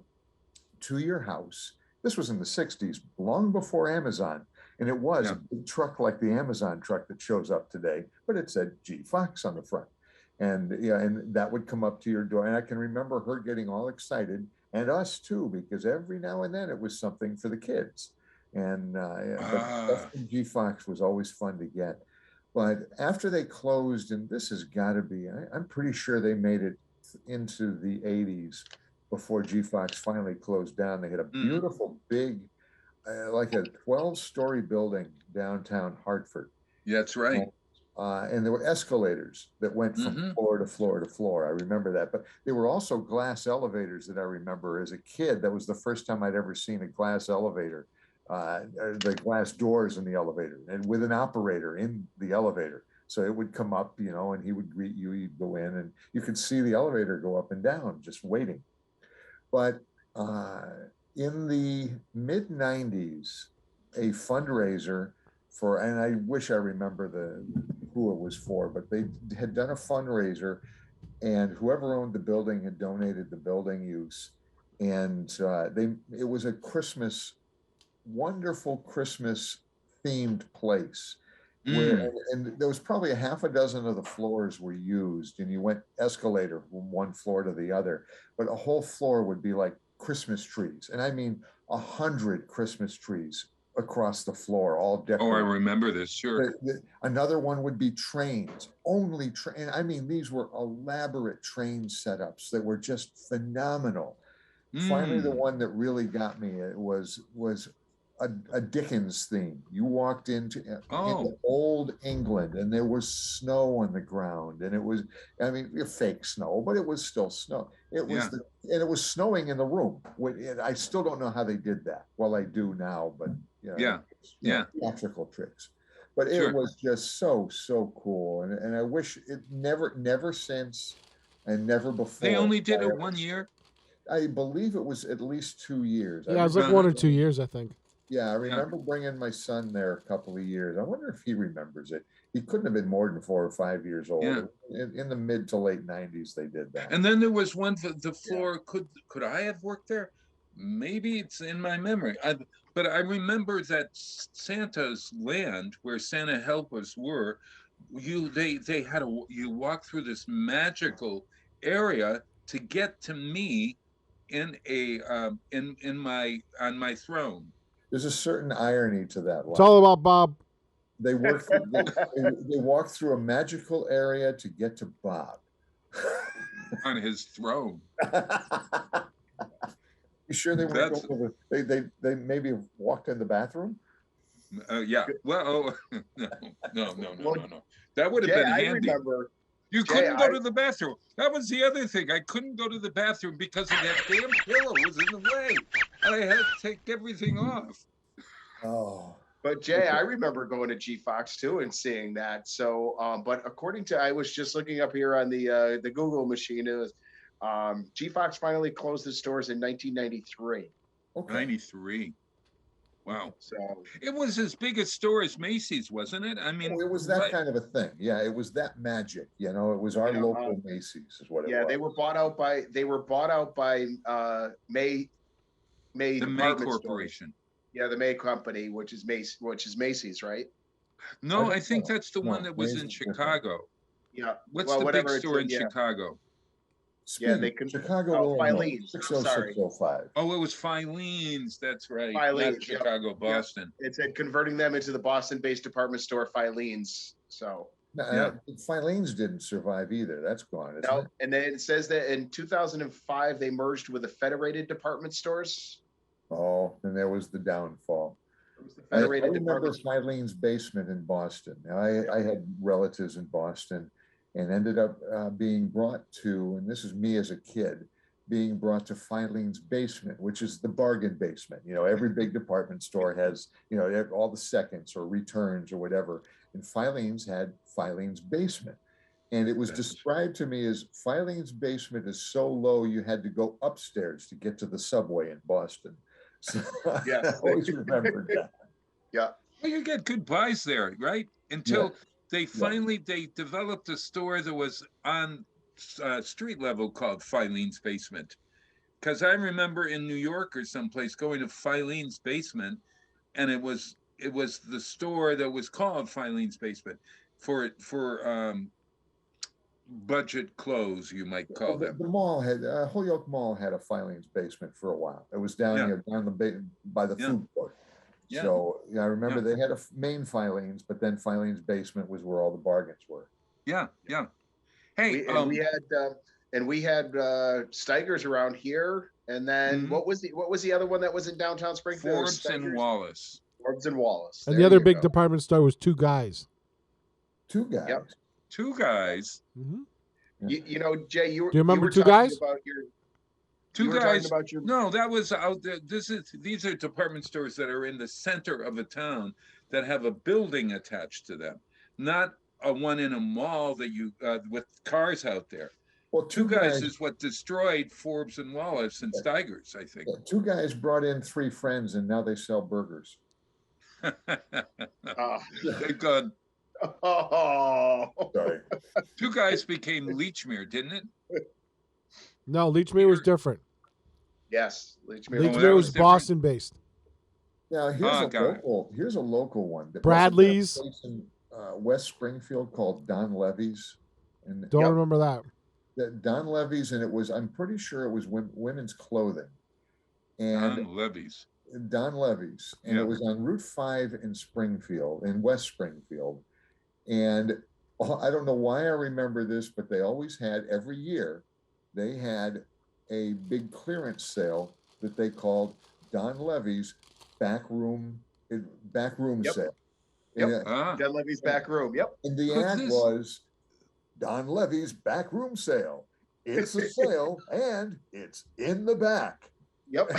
I: to your house. This was in the 60s, long before Amazon. And it was a big truck like the Amazon truck that shows up today, but it said G. Fox on the front. And and that would come up to your door. And I can remember her getting all excited, and us too, because every now and then it was something for the kids. And but stuff from G. Fox was always fun to get. But after they closed, and this has got to be, I'm pretty sure they made it into the 80s, before G-Fox finally closed down. They had a
B: Mhm.
I: beautiful big, like a 12-story building downtown Hartford.
B: Yeah, that's right.
I: And there were escalators that went from
B: Mhm.
I: floor to floor to floor. I remember that. But there were also glass elevators that I remember as a kid. That was the first time I'd ever seen a glass elevator, the glass doors in the elevator, and with an operator in the elevator. So it would come up, and he would greet you. You'd go in, and you could see the elevator go up and down, just waiting. But uh, in the mid 90s, a fundraiser for, and I wish I remember who it was for, but they had done a fundraiser, and whoever owned the building had donated the building use, and it was a wonderful Christmas themed place where,
B: Mm.
I: and there was probably a half a dozen of the floors were used, and you went escalator from one floor to the other, but a whole floor would be like Christmas trees, and I mean 100 Christmas trees across the floor, all
B: Oh, I
I: decorated.
B: remember this. Sure.
I: Another one would be trains, only train. I mean, these were elaborate train setups that were just phenomenal. Finally, the
B: Mm.
I: one that really got me was a Dickens theme. You walked into
B: Oh,
I: old England, and there was snow on the ground, and it was, I mean, fake snow, but it was still snow. It was
B: yeah.
I: and it was snowing in the room. I still don't know how they did that. Well, I do now, but
B: Yeah. Yeah.
I: theatrical tricks. But it
B: Sure.
I: was just so cool, and I wish it never since, and never before.
B: They only did it 1 year.
I: I believe it was at least 2 years.
A: Yeah, it was like 1 or 2 years, I think.
I: Yeah, I remember bringing my son there a couple of years. I wonder if he remembers it. He couldn't have been more than 4 or 5 years old.
B: Yeah.
I: In the mid to late 90s, they did that.
B: And then there was one for the floor. Could I have worked there? Maybe it's in my memory. But I remember that Santa's land, where Santa helpers were, they had you walk through this magical area to get to me in a on my throne.
I: There's a certain irony to that.
A: It's all about Bob.
I: They walk through a magical area to get to Bob
B: on his throne.
I: You sure they weren't going to they maybe walked in the bathroom?
B: Yeah. Well, no. That would have been handy. I remember. You couldn't go to the bathroom. That was the other thing. I couldn't go to the bathroom because of that damn pillow was in the way. And I had to take everything off.
I: Oh.
C: But Jay, I remember going to G-Fox too and seeing that. So, but according to, I was just looking up here on the Google machine, it was G-Fox finally closed its doors in 1993.
B: Okay. 93. Wow.
C: So
B: it was as big a store as Macy's, wasn't it? I mean,
I: it was that kind of a thing. Yeah, it was that magic. It was our local Macy's, is what it was.
C: Yeah, they were bought out by May
B: the May Corporation.
C: Stores. Yeah, the May Company, which is Macy's, right?
B: No, I think that's the one that was in Chicago.
C: Yeah.
B: What's the big store in Chicago?
I: Yeah, they can. Chicago,
C: Filene's.
I: 60605.
B: Oh, it was Filene's. That's right.
C: Filene's,
B: not Chicago, Boston.
C: Yeah. It said converting them into the Boston-based department store Filene's. So.
I: Filene's didn't survive either. That's gone. Isn't it?
C: And then it says that in 2005 they merged with the Federated Department Stores.
I: Oh, and there was the downfall. I remember Filene's basement in Boston. Now, I had relatives in Boston, and ended up being brought to, and this is me as a kid, being brought to Filene's basement, which is the bargain basement. Every big department store has, all the seconds or returns or whatever. And Filene's had Filene's basement. And it was described to me as Filene's basement is so low you had to go upstairs to get to the subway in Boston. So
C: yeah,
I: I always remembered that.
C: Yeah.
B: Well, you get good buys there, right? Until they finally they developed a store that was on street level called Filene's Basement. Because I remember in New York or someplace going to Filene's Basement, and it was the store that was called Filene's Basement for budget clothes, you might call them.
I: The mall had Holyoke Mall had a Filene's Basement for a while. It was down here, by the food court. Yeah. So I remember they had a main Filene's, but then Filene's Basement was where all the bargains were.
B: Yeah. Hey,
C: we had and we had Steigers around here, and then what was the other one that was in downtown Springfield?
B: Forbes and Wallace.
C: Forbes and Wallace.
A: And
C: There
A: the other
C: you
A: big
C: go.
A: department store was Two Guys.
I: Two Guys.
C: Yep.
B: Two Guys.
A: Mm-hmm.
C: You know, Jay, you
A: Do you remember
C: were
A: Two
C: talking
A: Guys?
C: About your,
B: Two
C: you were
B: Guys.
C: talking about your,
B: No, that was out there. These are department stores that are in the center of a town that have a building attached to them, not a one in a mall that you with cars out there.
I: Well,
B: Two Guys is what destroyed Forbes and Wallace and Steigers, I think.
I: Two Guys brought in 3 friends, and now they sell burgers.
B: They've gone.
C: oh,
I: Sorry.
B: Two Guys became Leechmere, didn't it?
A: No, Leechmere was different.
C: yes, Leechmere.
B: that
A: Leechmere
B: was
A: was
B: different.
A: Boston based.
I: Now here's a local one.
A: Bradley's.
I: Wasn't there a place in West Springfield called Don Levy's, and
A: Don't remember that.
I: Don Levy's, and it was, I'm pretty sure it was women's clothing, and Don Levy's, and it was on Route 5 in Springfield, in West Springfield, and I don't know why I remember this, but they always had, every year they had a big clearance sale that they called Don Levy's backroom sale.
C: Yep. Don Levy's back room. Yep.
I: And the ad was Don Levy's back room sale. It's a sale and it's in the back.
C: Yep.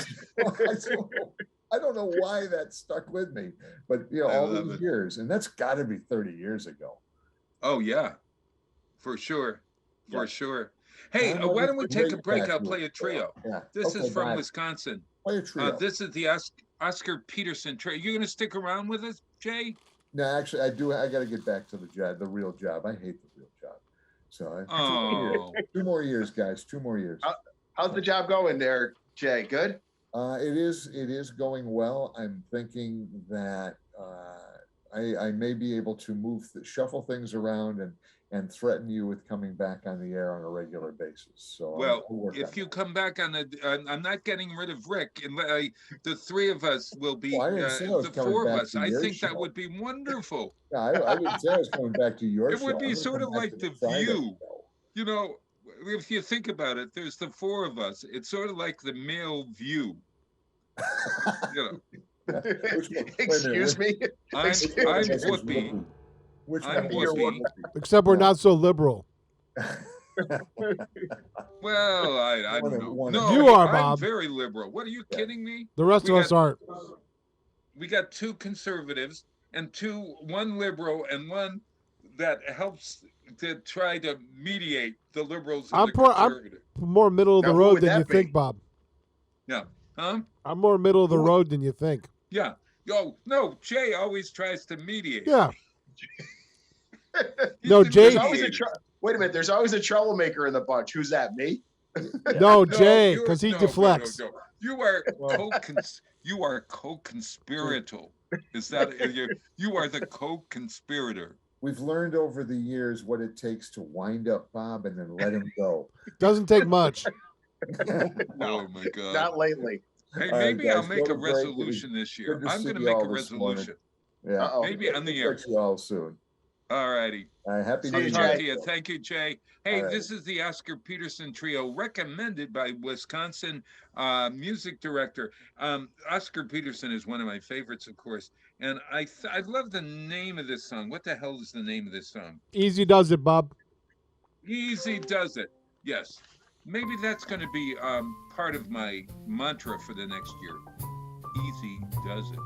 I: I don't know why that stuck with me, but all these years, and that's got to be 30 years ago.
B: Oh yeah, for sure, for sure. Hey, why don't we take a break? I'll play a trio.
I: Yeah.
B: This is from Wisconsin.
I: Play a trio.
B: This is the Oscar Peterson trio. You're going to stick around with us, Jay?
I: No, actually, I do. I got to get back to the job, the real job. I hate the real job. So 2 more years, guys. 2 more years.
C: How's the job going there, Jay? Good.
I: It is going well. I'm thinking that I may be able to shuffle things around and threaten you with coming back on the air on a regular basis. So
B: well, if you come back on I'm not getting rid of Rick, and the 3 of us will be the 4 of us. I think that would be wonderful.
I: Yeah, I would say I was coming back to your show.
B: It would be sort of like The View. You know, if you think about it, there's the 4 of us. It's sort of like the male View. You know.
C: Excuse me.
B: I'm Whoopi. I'm Whoopi.
A: Except we're not so liberal.
B: Well, I don't know. No,
A: you are,
B: I'm
A: Bob.
B: very liberal. What, are you kidding me?
A: The rest of us aren't.
B: We got 2 conservatives and 1 liberal and 1 that helps to try to mediate the liberals and the conservatives.
A: I'm more middle of the road than you think, Bob.
B: Yeah. Huh?
A: I'm more middle of the road than you think.
B: Yeah. Oh, no, Jay always tries to mediate.
A: Yeah. No, Jay.
C: Wait a minute. There's always a troublemaker in the bunch. Who's that? Me?
A: No, Jay, because he deflects.
B: No. You are co-conspirator. Is that you are the co-conspirator?
I: We've learned over the years what it takes to wind up Bob and then let him go.
A: Doesn't take much.
B: Oh my God!
C: Not lately.
B: Hey, maybe I'll make a resolution this year. I'm going to make a resolution.
I: Yeah.
B: Maybe on the air.
I: See you all soon.
B: All righty.
I: Happy New
B: I'll
I: Year.
B: talk to you. Thank you, Jay. Hey,
I: right.
B: This is the Oscar Peterson Trio, recommended by Wisconsin music director. Oscar Peterson is one of my favorites, of course. And I love the name of this song. What the hell is the name of this song?
A: Easy does it, Bob.
B: Easy does it. Yes. Maybe that's going to be part of my mantra for the next year. Easy does it.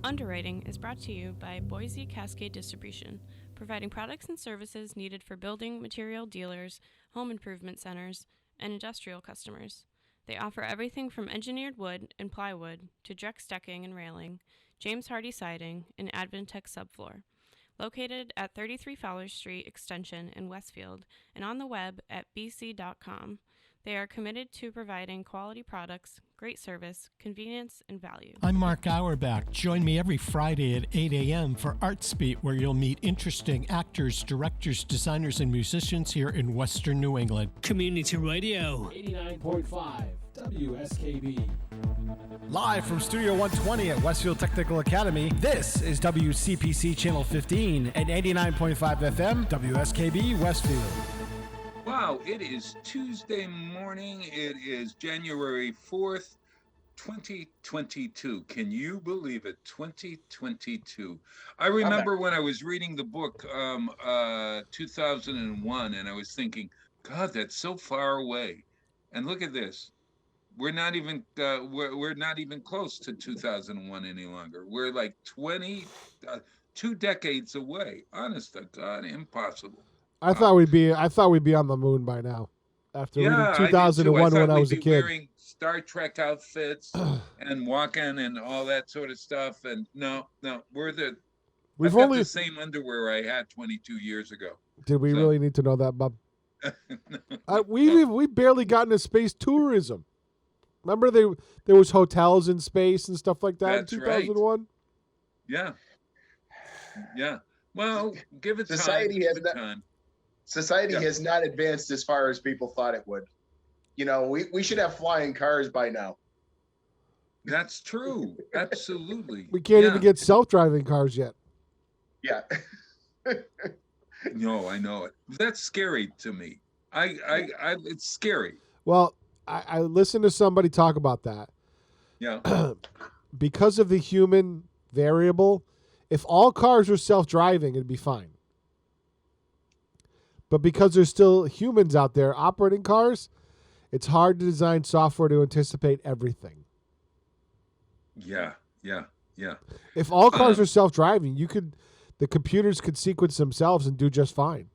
H: Underwriting is brought to you by Boise Cascade Distribution, providing products and services needed for building material dealers, home improvement centers, and industrial customers. They offer everything from engineered wood and plywood to Drex decking and railing, James Hardy siding, and Advantech subfloor. Located at 33 Fowler Street Extension in Westfield and on the web at bc.com, they are committed to providing quality products, great service, convenience, and value.
J: I'm Mark Auerbach. Join me every Friday at 8 a.m. for ArtSpeak, where you'll meet interesting actors, directors, designers, and musicians here in Western New England.
K: Community Radio.
D: 89.5 WSKB.
A: Live from Studio 120 at Westfield Technical Academy, this is WCPC Channel 15 at 89.5 FM, WSKB Westfield.
B: Wow, it is Tuesday morning. It is January 4th, 2022. Can you believe it? 2022. I remember when I was reading the book 2001, and I was thinking, God, that's so far away. And look at this. We're not even we're not even close to 2001 any longer. We're like 2 decades away. Honest to God, impossible.
A: I thought we'd be on the moon by now. After reading 2001 when I was a kid.
B: Wearing Star Trek outfits and walking and all that sort of stuff. And no, I've got the same underwear I had 22 years ago.
A: Did we really need to know that, Bob? We barely got into space tourism. Remember there was hotels in space and stuff like that in 2001?
B: Right. Yeah. Well, give it time.
C: Society has not advanced as far as people thought it would. You know, we should have flying cars by now.
B: That's true. Absolutely.
A: We can't even get self-driving cars yet.
C: Yeah.
B: No, I know it. That's scary to me. It's scary.
A: Well, I listened to somebody talk about that.
B: Yeah.
A: Because of the human variable, if all cars were self-driving, it'd be fine. But because there's still humans out there operating cars, it's hard to design software to anticipate everything.
B: Yeah.
A: If all cars were self-driving, the computers could sequence themselves and do just fine.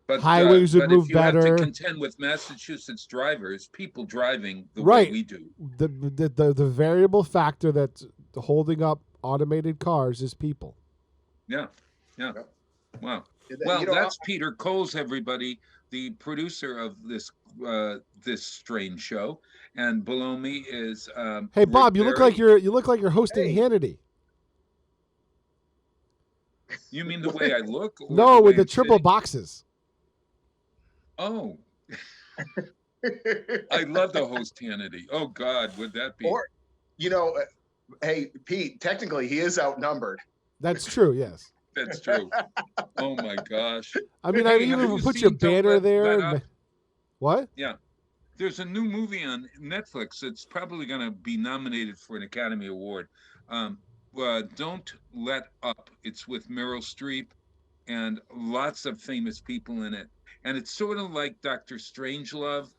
B: But
A: highways would move better.
B: Have to contend with Massachusetts drivers, people driving the way we do.
A: The variable factor that's holding up automated cars is people.
B: Yeah. Wow. Well, that's Peter Coles, everybody, the producer of this strange show, and below me is.
A: Hey, Bob, you look like you're hosting Hannity.
B: You mean the way I look?
A: No, with the triple boxes.
B: Oh. I'd love to host Hannity. Oh God, would that be?
C: Or, hey, Pete, technically he is outnumbered.
A: That's true. Yes.
B: That's true. Oh my gosh.
A: I mean, I even put your banner there. What?
B: Yeah. There's a new movie on Netflix that's probably going to be nominated for an Academy Award. Don't Let Up. It's with Meryl Streep and lots of famous people in it. And it's sort of like Dr. Strangelove.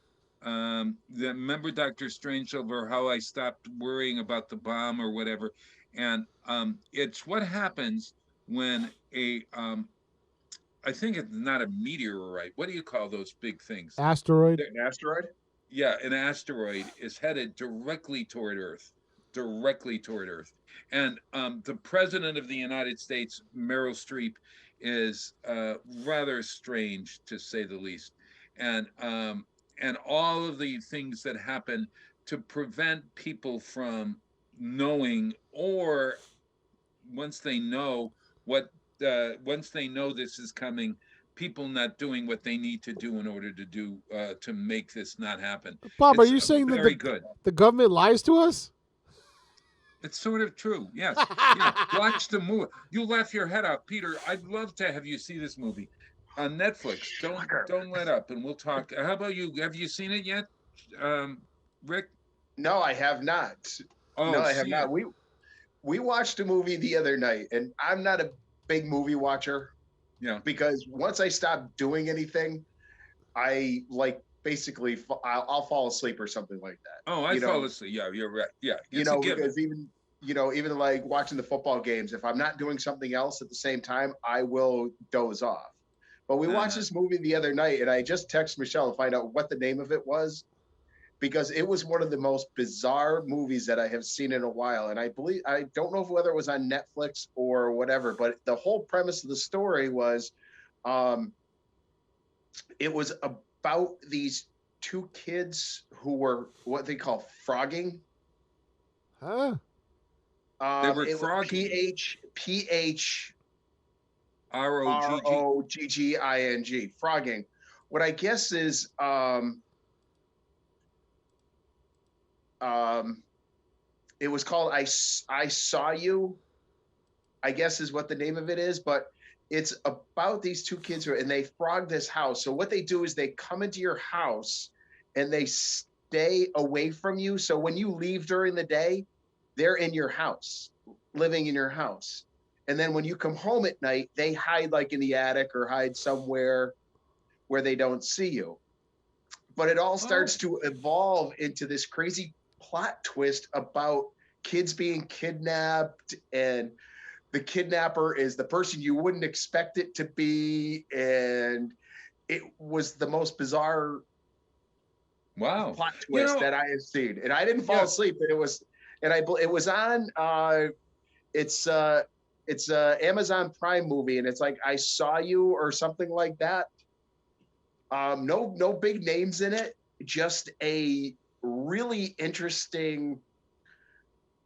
B: Remember Dr. Strangelove, or How I Stopped Worrying About the Bomb or whatever. And it's what happens when I think it's not a meteorite. What do you call those big things?
A: Asteroid.
C: An asteroid?
B: Yeah, an asteroid is headed directly toward Earth. And the President of the United States, Meryl Streep, is rather strange, to say the least. And all of the things that happen to prevent people from knowing, or once they know this is coming, people not doing what they need to do in order to do to make this not happen.
A: Bob, are you saying that the government lies to us?
B: It's sort of true. Yes. Watch the movie. You'll laugh your head off, Peter. I'd love to have you see this movie on Netflix. Don't Let Up, and we'll talk. How about you? Have you seen it yet, Rick?
C: No, I have not.
B: Oh,
C: no, I have not. We watched a movie the other night, and I'm not a big movie watcher.
B: Yeah.
C: Because once I stop doing anything, I basically I'll fall asleep or something like that.
B: Oh, I fall asleep. Yeah, you're right. Yeah.
C: Because even even like watching the football games, if I'm not doing something else at the same time, I will doze off. But we watched this movie the other night, and I just texted Michelle to find out what the name of it was, because it was one of the most bizarre movies that I have seen in a while. And I don't know whether it was on Netflix or whatever, but the whole premise of the story was, it was about these two kids who were what they call frogging.
A: Huh?
B: They were frogging.
C: PHROGGING, frogging. What I guess is it was called I Saw You, I guess is what the name of it is, but it's about these two kids and they frog this house. So what they do is they come into your house and they stay away from you. So when you leave during the day, they're in your house, living in your house. And then when you come home at night, they hide like in the attic or hide somewhere where they don't see you. But it all starts to evolve into this crazy plot twist about kids being kidnapped, and the kidnapper is the person you wouldn't expect it to be. And it was the most bizarre plot twist that I have seen. And I didn't fall asleep, but it was on it's a Amazon Prime movie, and it's like I Saw You or something like that. No big names in it, just a really interesting,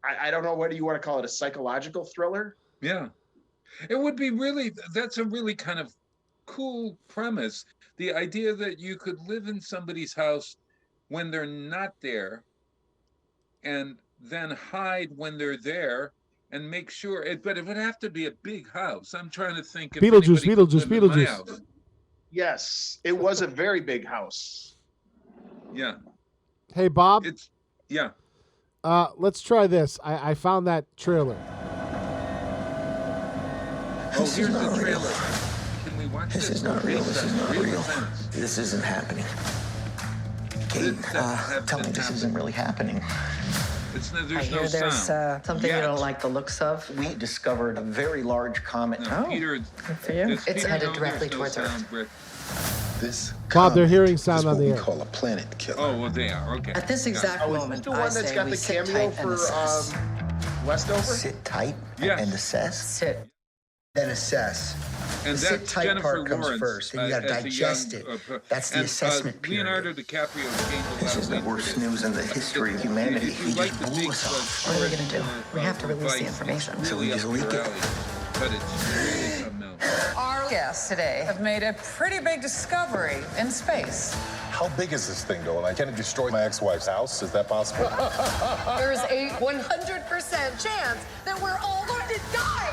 C: I don't know, what do you want to call it, a psychological thriller?
B: Yeah. It would be that's a really kind of cool premise. The idea that you could live in somebody's house when they're not there and then hide when they're there and make sure but it would have to be a big house. I'm trying to think if
A: Beetlejuice.
C: Yes, it was a very big house.
B: Yeah.
A: Hey, Bob.
B: Yeah.
A: Let's try this. I found that trailer.
B: Here's the trailer. Can we watch this?
K: This is not real. This is not real. This isn't happening. Kate, tell me this isn't really happening.
L: There's something you don't like the looks of.
K: We discovered a very large comet.
B: Peter,
L: good for you. It's headed directly towards Earth.
K: This
A: Bob, they're hearing sound on the air.
K: We call a planet killer.
B: Oh, well, they are. Okay.
L: At this exact moment,
C: the one that's got the cameo for Westover?
K: Sit tight and assess.
L: Sit.
K: Then assess.
B: And
K: the sit tight
B: Jennifer
K: part comes
B: Lawrence,
K: first, and you got to digest it. That's the assessment period.
B: Leonardo DiCaprio.
K: This is the worst news in the history of humanity. He just blew us off.
L: What are we going to do? We have to release the information.
K: So we just leak it.
B: But it's really something else.
M: Our guests today have made a pretty big discovery in space.
N: How big is this thing, Nolan? Can it destroy my ex-wife's house? Is that possible?
M: There's a 100% chance that we're all going to die.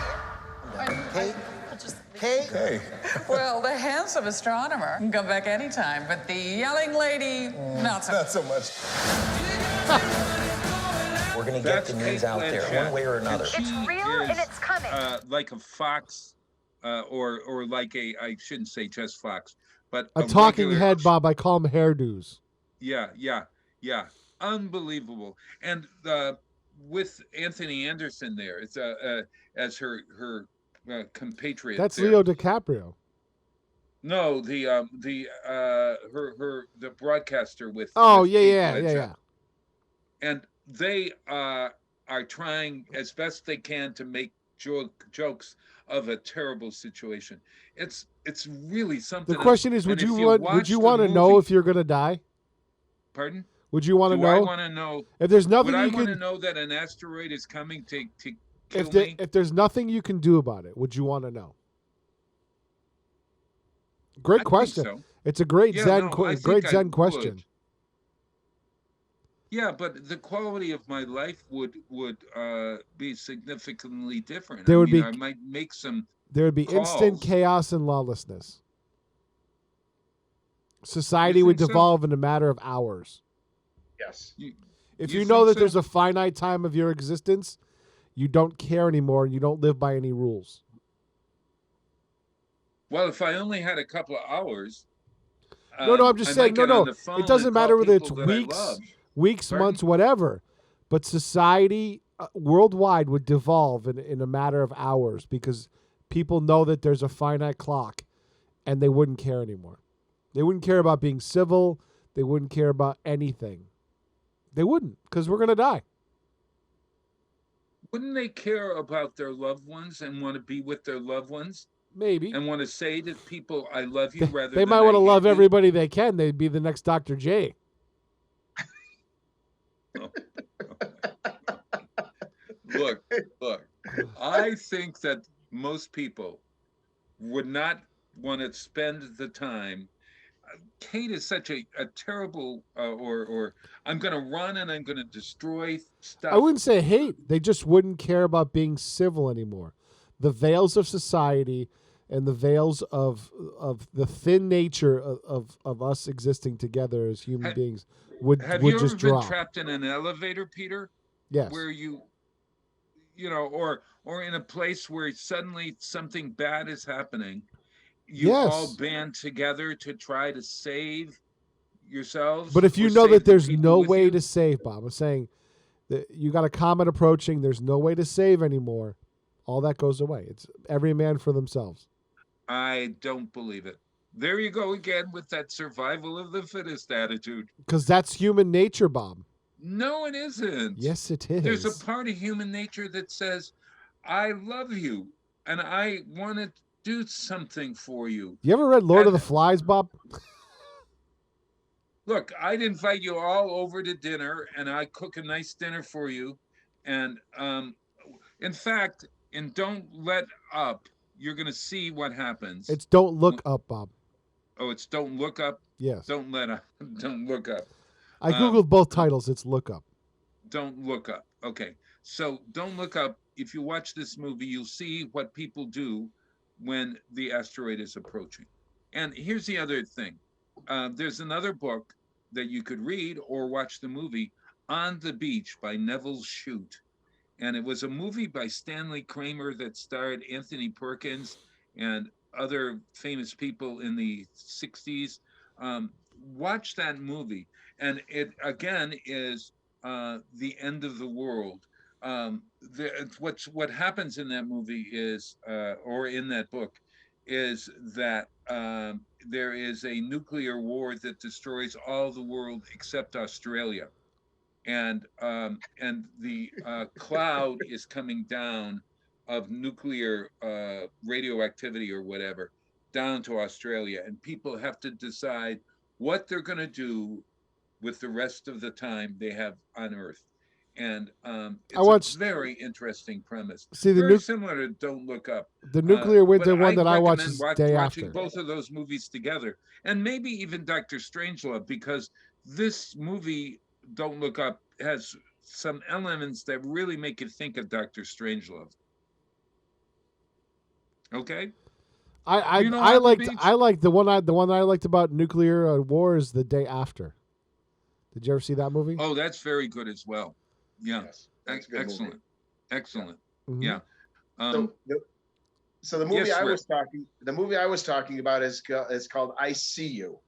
N: Hey.
M: Well, the handsome astronomer can come back anytime, but the yelling lady, not so
N: much.
K: We're going to get the news out there one way or another.
M: It's real and it's coming.
B: Like a fox, or like I shouldn't say just fox, but
A: a talking head, Bob. I call them hairdos.
B: Yeah. Unbelievable. And with Anthony Anderson there, it's as her compatriot.
A: That's
B: there.
A: Leo DiCaprio.
B: No, the broadcaster with.
A: Oh, yeah.
B: And they are trying as best they can to make jokes of a terrible situation. It's really something.
A: The question is, would you want to know if you're going to die?
B: Pardon?
A: Would you want to know?
B: I want to know
A: if there's nothing
B: would
A: you
B: I
A: can.
B: want to know that an asteroid is coming to kill me?
A: If there's nothing you can do about it, would you want to know? Great question.
B: So.
A: It's a great Zen question.
B: Yeah, but the quality of my life would be significantly different. I might make some.
A: There would be
B: calls.
A: instant chaos and lawlessness. Society would devolve in a matter of hours.
C: Yes.
A: If you know that there's a finite time of your existence, you don't care anymore and you don't live by any rules.
B: Well, if I only had a couple of hours.
A: No, I'm just saying, no. It doesn't matter whether it's weeks, months, whatever. But society worldwide would devolve in a matter of hours because people know that there's a finite clock and they wouldn't care anymore. They wouldn't care about being civil. They wouldn't care about anything. They wouldn't because we're going to die.
B: Wouldn't they care about their loved ones and want to be with their loved ones?
A: Maybe.
B: And want to say to people, I love you, rather
A: They
B: than
A: might want to love
B: you.
A: everybody they can. They'd be the next Dr. J.
B: Look, I think that most people would not want to spend the time. Hate is such a terrible, or I'm going to run and I'm going to destroy stuff.
A: I wouldn't say hate. They just wouldn't care about being civil anymore. The veils of society and the veils of the thin nature of us existing together as human beings would just drop.
B: Have you ever been trapped in an elevator, Peter?
A: Yes.
B: Where you know, or in a place where suddenly something bad is happening. You all band together to try to save yourselves.
A: But if you know that there's no way to save, Bob, I'm saying that you got a comet approaching, there's no way to save anymore. All that goes away. It's every man for themselves.
B: I don't believe it. There you go again with that survival of the fittest attitude.
A: Because that's human nature, Bob.
B: No, it isn't.
A: Yes, it is.
B: There's a part of human nature that says, I love you and I want to do something for you.
A: You ever read Lord of the Flies, Bob?
B: Look, I'd invite you all over to dinner and I cook a nice dinner for you. And in fact, in Don't Let Up, you're going to see what happens.
A: It's Don't Look Up, Bob.
B: Oh, it's Don't Look Up?
A: Yes.
B: Don't Let Up. Don't Look Up.
A: I Googled both titles. It's Look Up.
B: Don't Look Up. Okay. So Don't Look Up. If you watch this movie, you'll see what people do when the asteroid is approaching. And here's the other thing. There's another book that you could read or watch the movie, On the Beach by Neville Shute. And it was a movie by Stanley Kramer that starred Anthony Perkins and other famous people in the 60s. Watch that movie. And it, again, is the end of the world. What happens in that movie is, or in that book, is that there is a nuclear war that destroys all the world except Australia. And the cloud is coming down of nuclear radioactivity or whatever down to Australia, and people have to decide what they're going to do with the rest of the time they have on Earth. And it's a very interesting premise.
A: See,
B: very similar to Don't Look Up.
A: The nuclear winter one that I watched is day
B: watching
A: after.
B: Both of those movies together, and maybe even Dr. Strangelove, because this movie Don't Look Up has some elements that really make you think of Dr. Strangelove. Okay.
A: I liked the one I liked about nuclear war is The Day After. Did you ever see that movie?
B: Oh, that's very good as well. Yeah,
C: yes, that's a good
B: excellent,
C: movie.
B: Excellent.
A: Mm-hmm.
B: Yeah.
C: So the movie
B: yes,
C: the movie I was talking about is called I See You.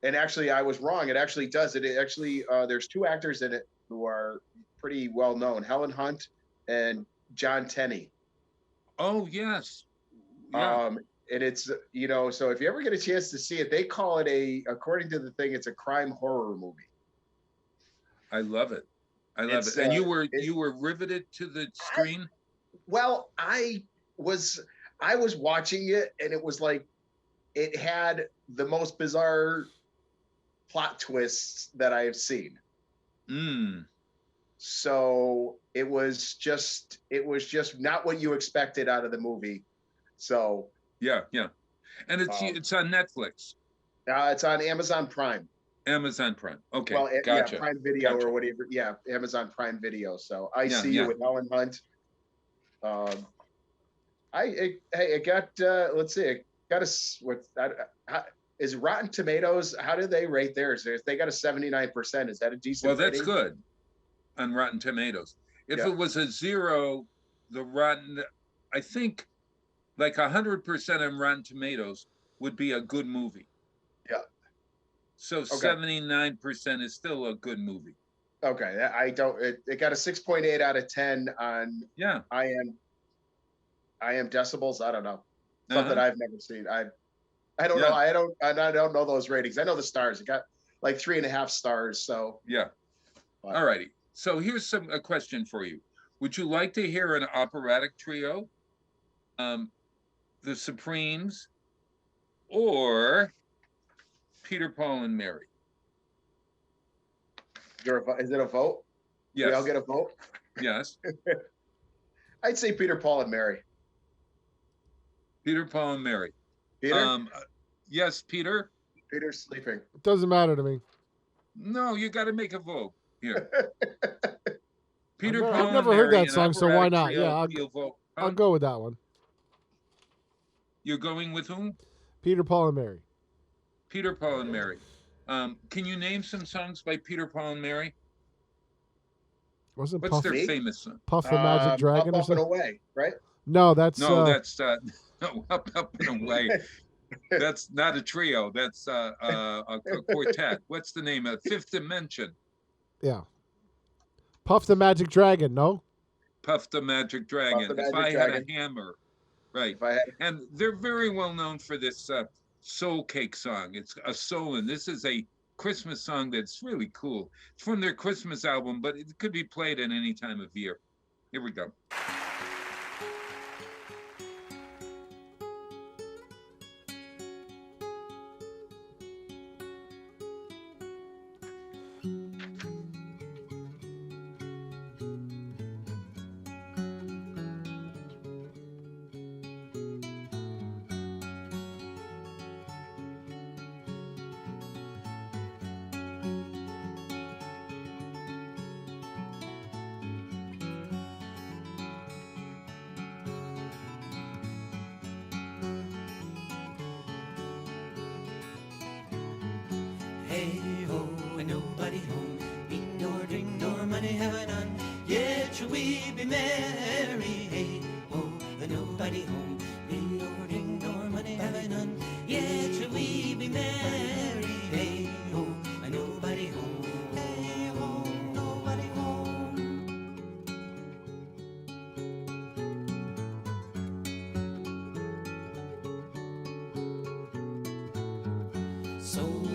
C: And actually, I was wrong. It actually does. It actually, there's two actors in it who are pretty well known: Helen Hunt and John Tenney.
B: Oh yes. Yeah.
C: And it's so if you ever get a chance to see it, they call it according to the thing, it's a crime horror movie.
B: I love it. I love it. And you were riveted to the screen.
C: I was watching it, and it was like it had the most bizarre plot twists that I have seen. So it was just not what you expected out of the movie. So
B: yeah, and it's on Netflix.
C: It's on Amazon Prime.
B: Amazon Prime. Okay,
C: well,
B: gotcha.
C: Yeah, Prime Video or whatever. Yeah, Amazon Prime Video. So I See You with Helen Hunt. Let's see. It got is Rotten Tomatoes, how do they rate theirs? They got a 79%. Is that a decent
B: Well, that's
C: rating?
B: good on Rotten Tomatoes. If it was a 0, the Rotten, I think like 100% on Rotten Tomatoes would be a good movie.
C: Yeah.
B: So 79% is still a good movie.
C: Okay, I don't. It got a 6.8 out of 10 on I am decibels. I don't know, something I've never seen. I don't know. I don't know those ratings. I know the stars. It got like 3.5 stars. So
B: yeah. All righty. So here's a question for you. Would you like to hear an operatic trio, the Supremes, or Peter, Paul, and Mary?
C: Is it a vote?
B: Yes.
C: We all get a vote?
B: Yes.
C: I'd say Peter, Paul, and Mary.
B: Peter, Paul, and Mary.
C: Peter?
B: Yes, Peter.
C: Peter's sleeping.
A: It doesn't matter to me.
B: No, you got to make a vote here. Peter, Paul,
A: I've never
B: and
A: heard
B: Mary,
A: that song, so why not?
B: trio,
A: Yeah, I'll go with that one.
B: You're going with whom?
A: Peter, Paul, and Mary.
B: Peter, Paul, and Mary. Can you name some songs by Peter, Paul, and Mary? What's their famous song?
A: Puff the Magic Dragon
C: Up,
A: or something?
C: Up and Away, right?
A: No, that's
B: no, Up and Away. That's not a trio. That's a quartet. What's the name of Fifth Dimension?
A: Yeah. Puff the Magic Dragon, no?
B: Puff the Magic Dragon. If I Had a Hammer. Right. And they're very well known for this Soul Cake song. It's a soul, and this is a Christmas song that's really cool. It's from their Christmas album, but it could be played at any time of year. Here we go.
E: Hey ho, and nobody home, eat nor drink nor money have I none, yet shall we be merry. Hey ho, and nobody home, eat nor drink nor money have I none, yet shall we be merry. Hey ho, and nobody home. Hey ho, nobody home. Soul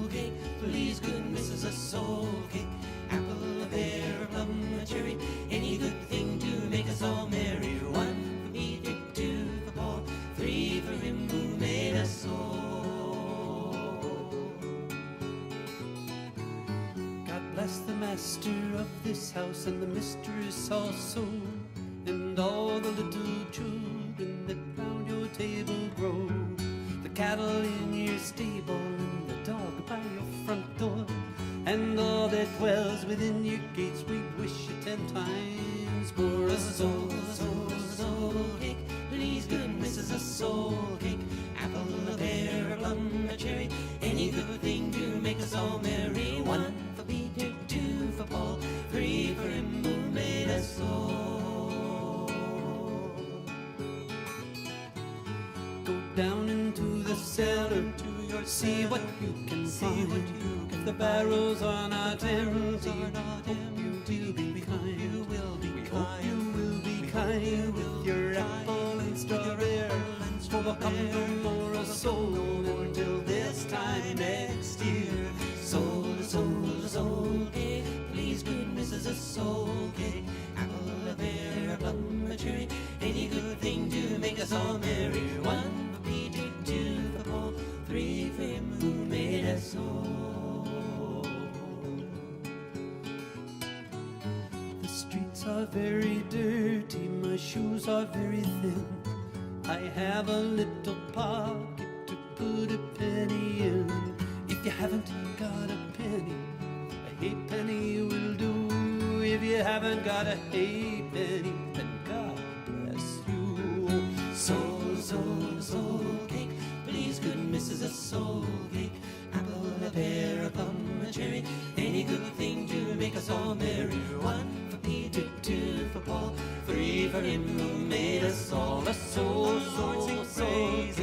E: cake, please good missus, a soul cake. Apple, a pear, a plum, a cherry, any good thing to make us all merry. 1 for Peter, 2 for Paul, 3 for him who made us all. God bless the master of this house and the mistress also, and all the little children that round your table grow. The cattle in your stable and the dog by your front door, and all that dwells within your gates, we wish you 10 times more. A soul cake, please good missus, a soul cake. Apple, a pear, a plum, a cherry, any good thing to make us all merry. 1 for Peter, 2 for Paul, 3 for him who made us all. Go down into the cellar to see what you can find. If the barrels are not empty, hope you will be kind. You will be kind. You will be kind with your apple and strawberry. For come no more a soul until this time next year. Soul cake, please good missus, a soul cake. Apple, a pear, a plum, a cherry, any good thing to make us all merry. 1 for Peter, 2 for Paul, 3 for him who made us all. The streets are very dirty, my shoes are very thin. I have a little pocket to put a penny in. If you haven't got a penny, a halfpenny will do. If you haven't got a halfpenny, then God bless you. Soul cake, please good missus, a soul cake. Apple, a pear, a plum, a cherry, any good thing to make us all merry. 1 for Peter, 2 for Paul, 3 for him who made us all. A soul cake,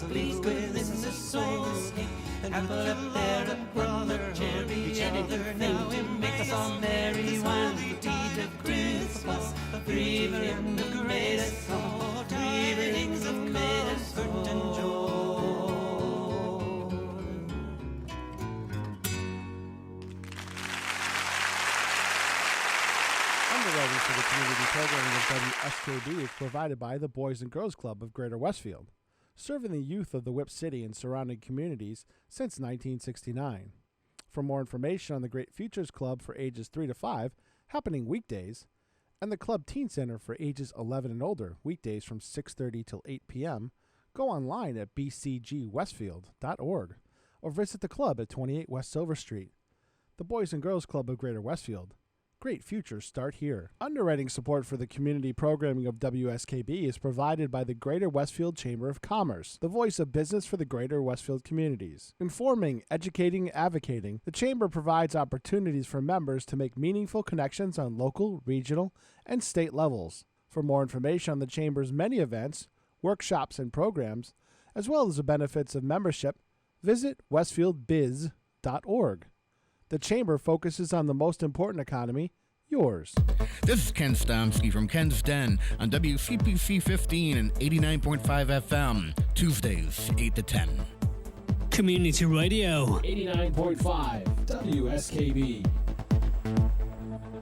E: please good missus, a soul cake. and put up there a brother, cherry other. Now it makes us all merry when we eat of Christmas. Breathing the greatest song, breathing the comfort and joy.
A: Underwriting for the community programming of WSKB is provided by the Boys and Girls Club of Greater Westfield, serving the youth of the Whip City and surrounding communities since 1969. For more information on the Great Futures Club for ages 3 to 5, happening weekdays, and the Club Teen Center for ages 11 and older, weekdays from 6:30 till 8 p.m., go online at bcgwestfield.org or visit the club at 28 West Silver Street. The Boys and Girls Club of Greater Westfield. Great futures start here. Underwriting support for the community programming of WSKB is provided by the Greater Westfield Chamber of Commerce, the voice of business for the Greater Westfield communities. Informing, educating, and advocating, the Chamber provides opportunities for members to make meaningful connections on local, regional, and state levels. For more information on the Chamber's many events, workshops, and programs, as well as the benefits of membership, visit westfieldbiz.org. The Chamber focuses on the most important economy, yours.
O: This is Ken Stomsky from Ken's Den on WCPC 15 and 89.5 FM, Tuesdays, 8 to 10.
D: Community Radio 89.5 WSKB.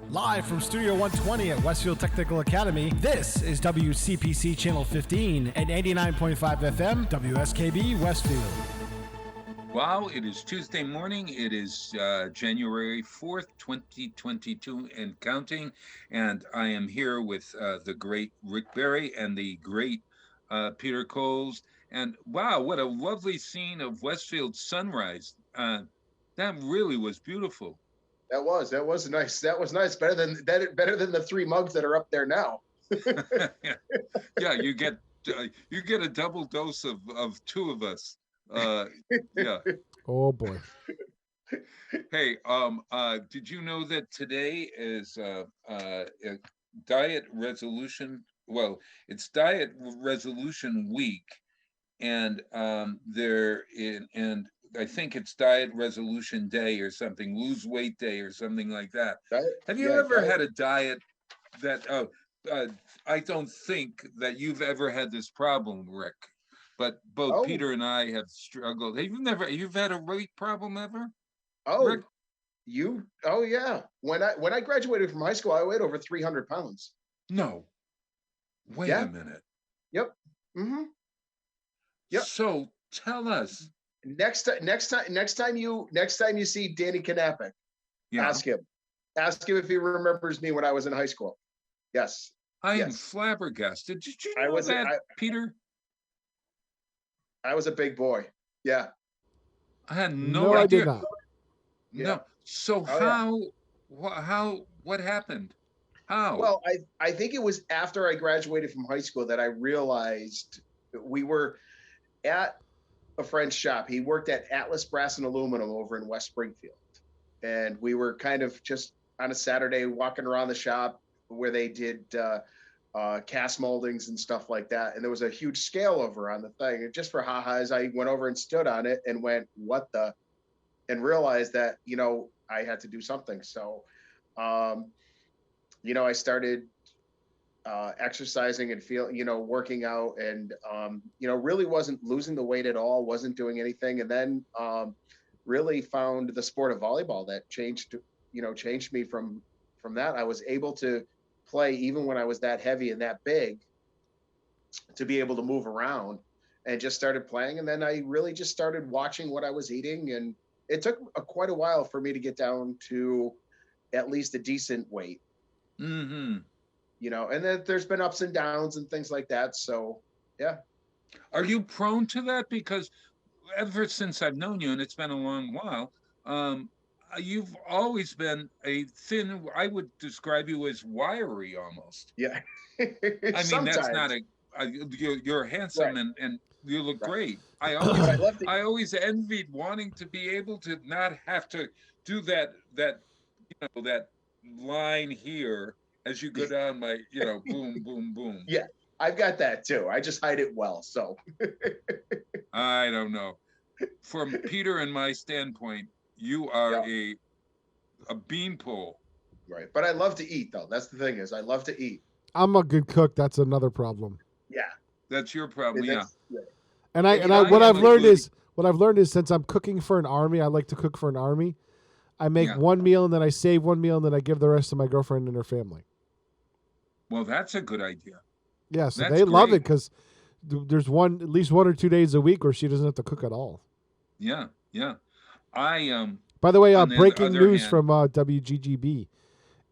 A: Live from Studio 120 at Westfield Technical Academy, this is WCPC Channel 15 and 89.5 FM, WSKB Westfield.
B: Wow, it is Tuesday morning. It is January 4th, 2022 and counting. And I am here with the great Rick Berry and the great Peter Coles. And wow, what a lovely scene of Westfield sunrise. That really was beautiful.
C: That was nice. That was nice. Better than the 3 mugs that are up there now.
B: Yeah, you get a double dose of 2 of us. Yeah.
A: Oh boy.
B: Hey, did you know that today is a diet resolution? Well, it's Diet Resolution Week, and and I think it's Diet Resolution Day or something, Lose Weight Day or something like that. Have you ever had a diet that? I don't think that you've ever had this problem, Rick. But both Peter and I have struggled. You've had a weight problem ever?
C: Oh, Rick? Oh yeah. When I graduated from high school, I weighed over 300 pounds.
B: No. Wait a minute.
C: Yep. Mm-hmm. Yep.
B: So tell us.
C: Next time you see Danny Knappich, ask him if he remembers me when I was in high school. Yes.
B: I am flabbergasted. Did you know Peter?
C: I was a big boy. Yeah.
B: I had no idea.
A: I did not.
B: No. So what happened? How?
C: Well, I think it was after I graduated from high school that I realized we were at a friend's shop. He worked at Atlas Brass and Aluminum over in West Springfield. And we were kind of just on a Saturday walking around the shop where they did cast moldings and stuff like that. And there was a huge scale over on the thing. And just for ha-has, I went over and stood on it and went, what the? And realized that, I had to do something. So, I started exercising and working out and, really wasn't losing the weight at all, wasn't doing anything. And then really found the sport of volleyball that changed me from that. I was able to play even when I was that heavy and that big, to be able to move around, and just started playing. And then I really just started watching what I was eating, and it took quite a while for me to get down to at least a decent weight.
B: Mm-hmm.
C: And then there's been ups and downs and things like that. So yeah.
B: Are you prone to that? Because ever since I've known you, and it's been a long while, you've always been a thin, I would describe you as wiry almost.
C: Yeah.
B: I mean, that's not you're handsome, right. and you look great. I always envied wanting to be able to not have to do that line here as you go down my, boom, boom, boom.
C: Yeah, I've got that too. I just hide it well, so.
B: I don't know. from Peter and my standpoint, you are a beanpole.
C: Right. But I love to eat, though. That's the thing is I love to eat.
A: I'm a good cook. That's another problem.
C: Yeah.
B: That's your problem. Yeah.
A: And what I've learned is since I'm cooking for an army, I like to cook for an army. I make one meal and then I save one meal and then I give the rest to my girlfriend and her family.
B: Well, that's a good idea.
A: Yeah, so they love it because there's at least 1 or 2 days a week where she doesn't have to cook at all.
B: Yeah.
A: By the way, breaking news from WGGB: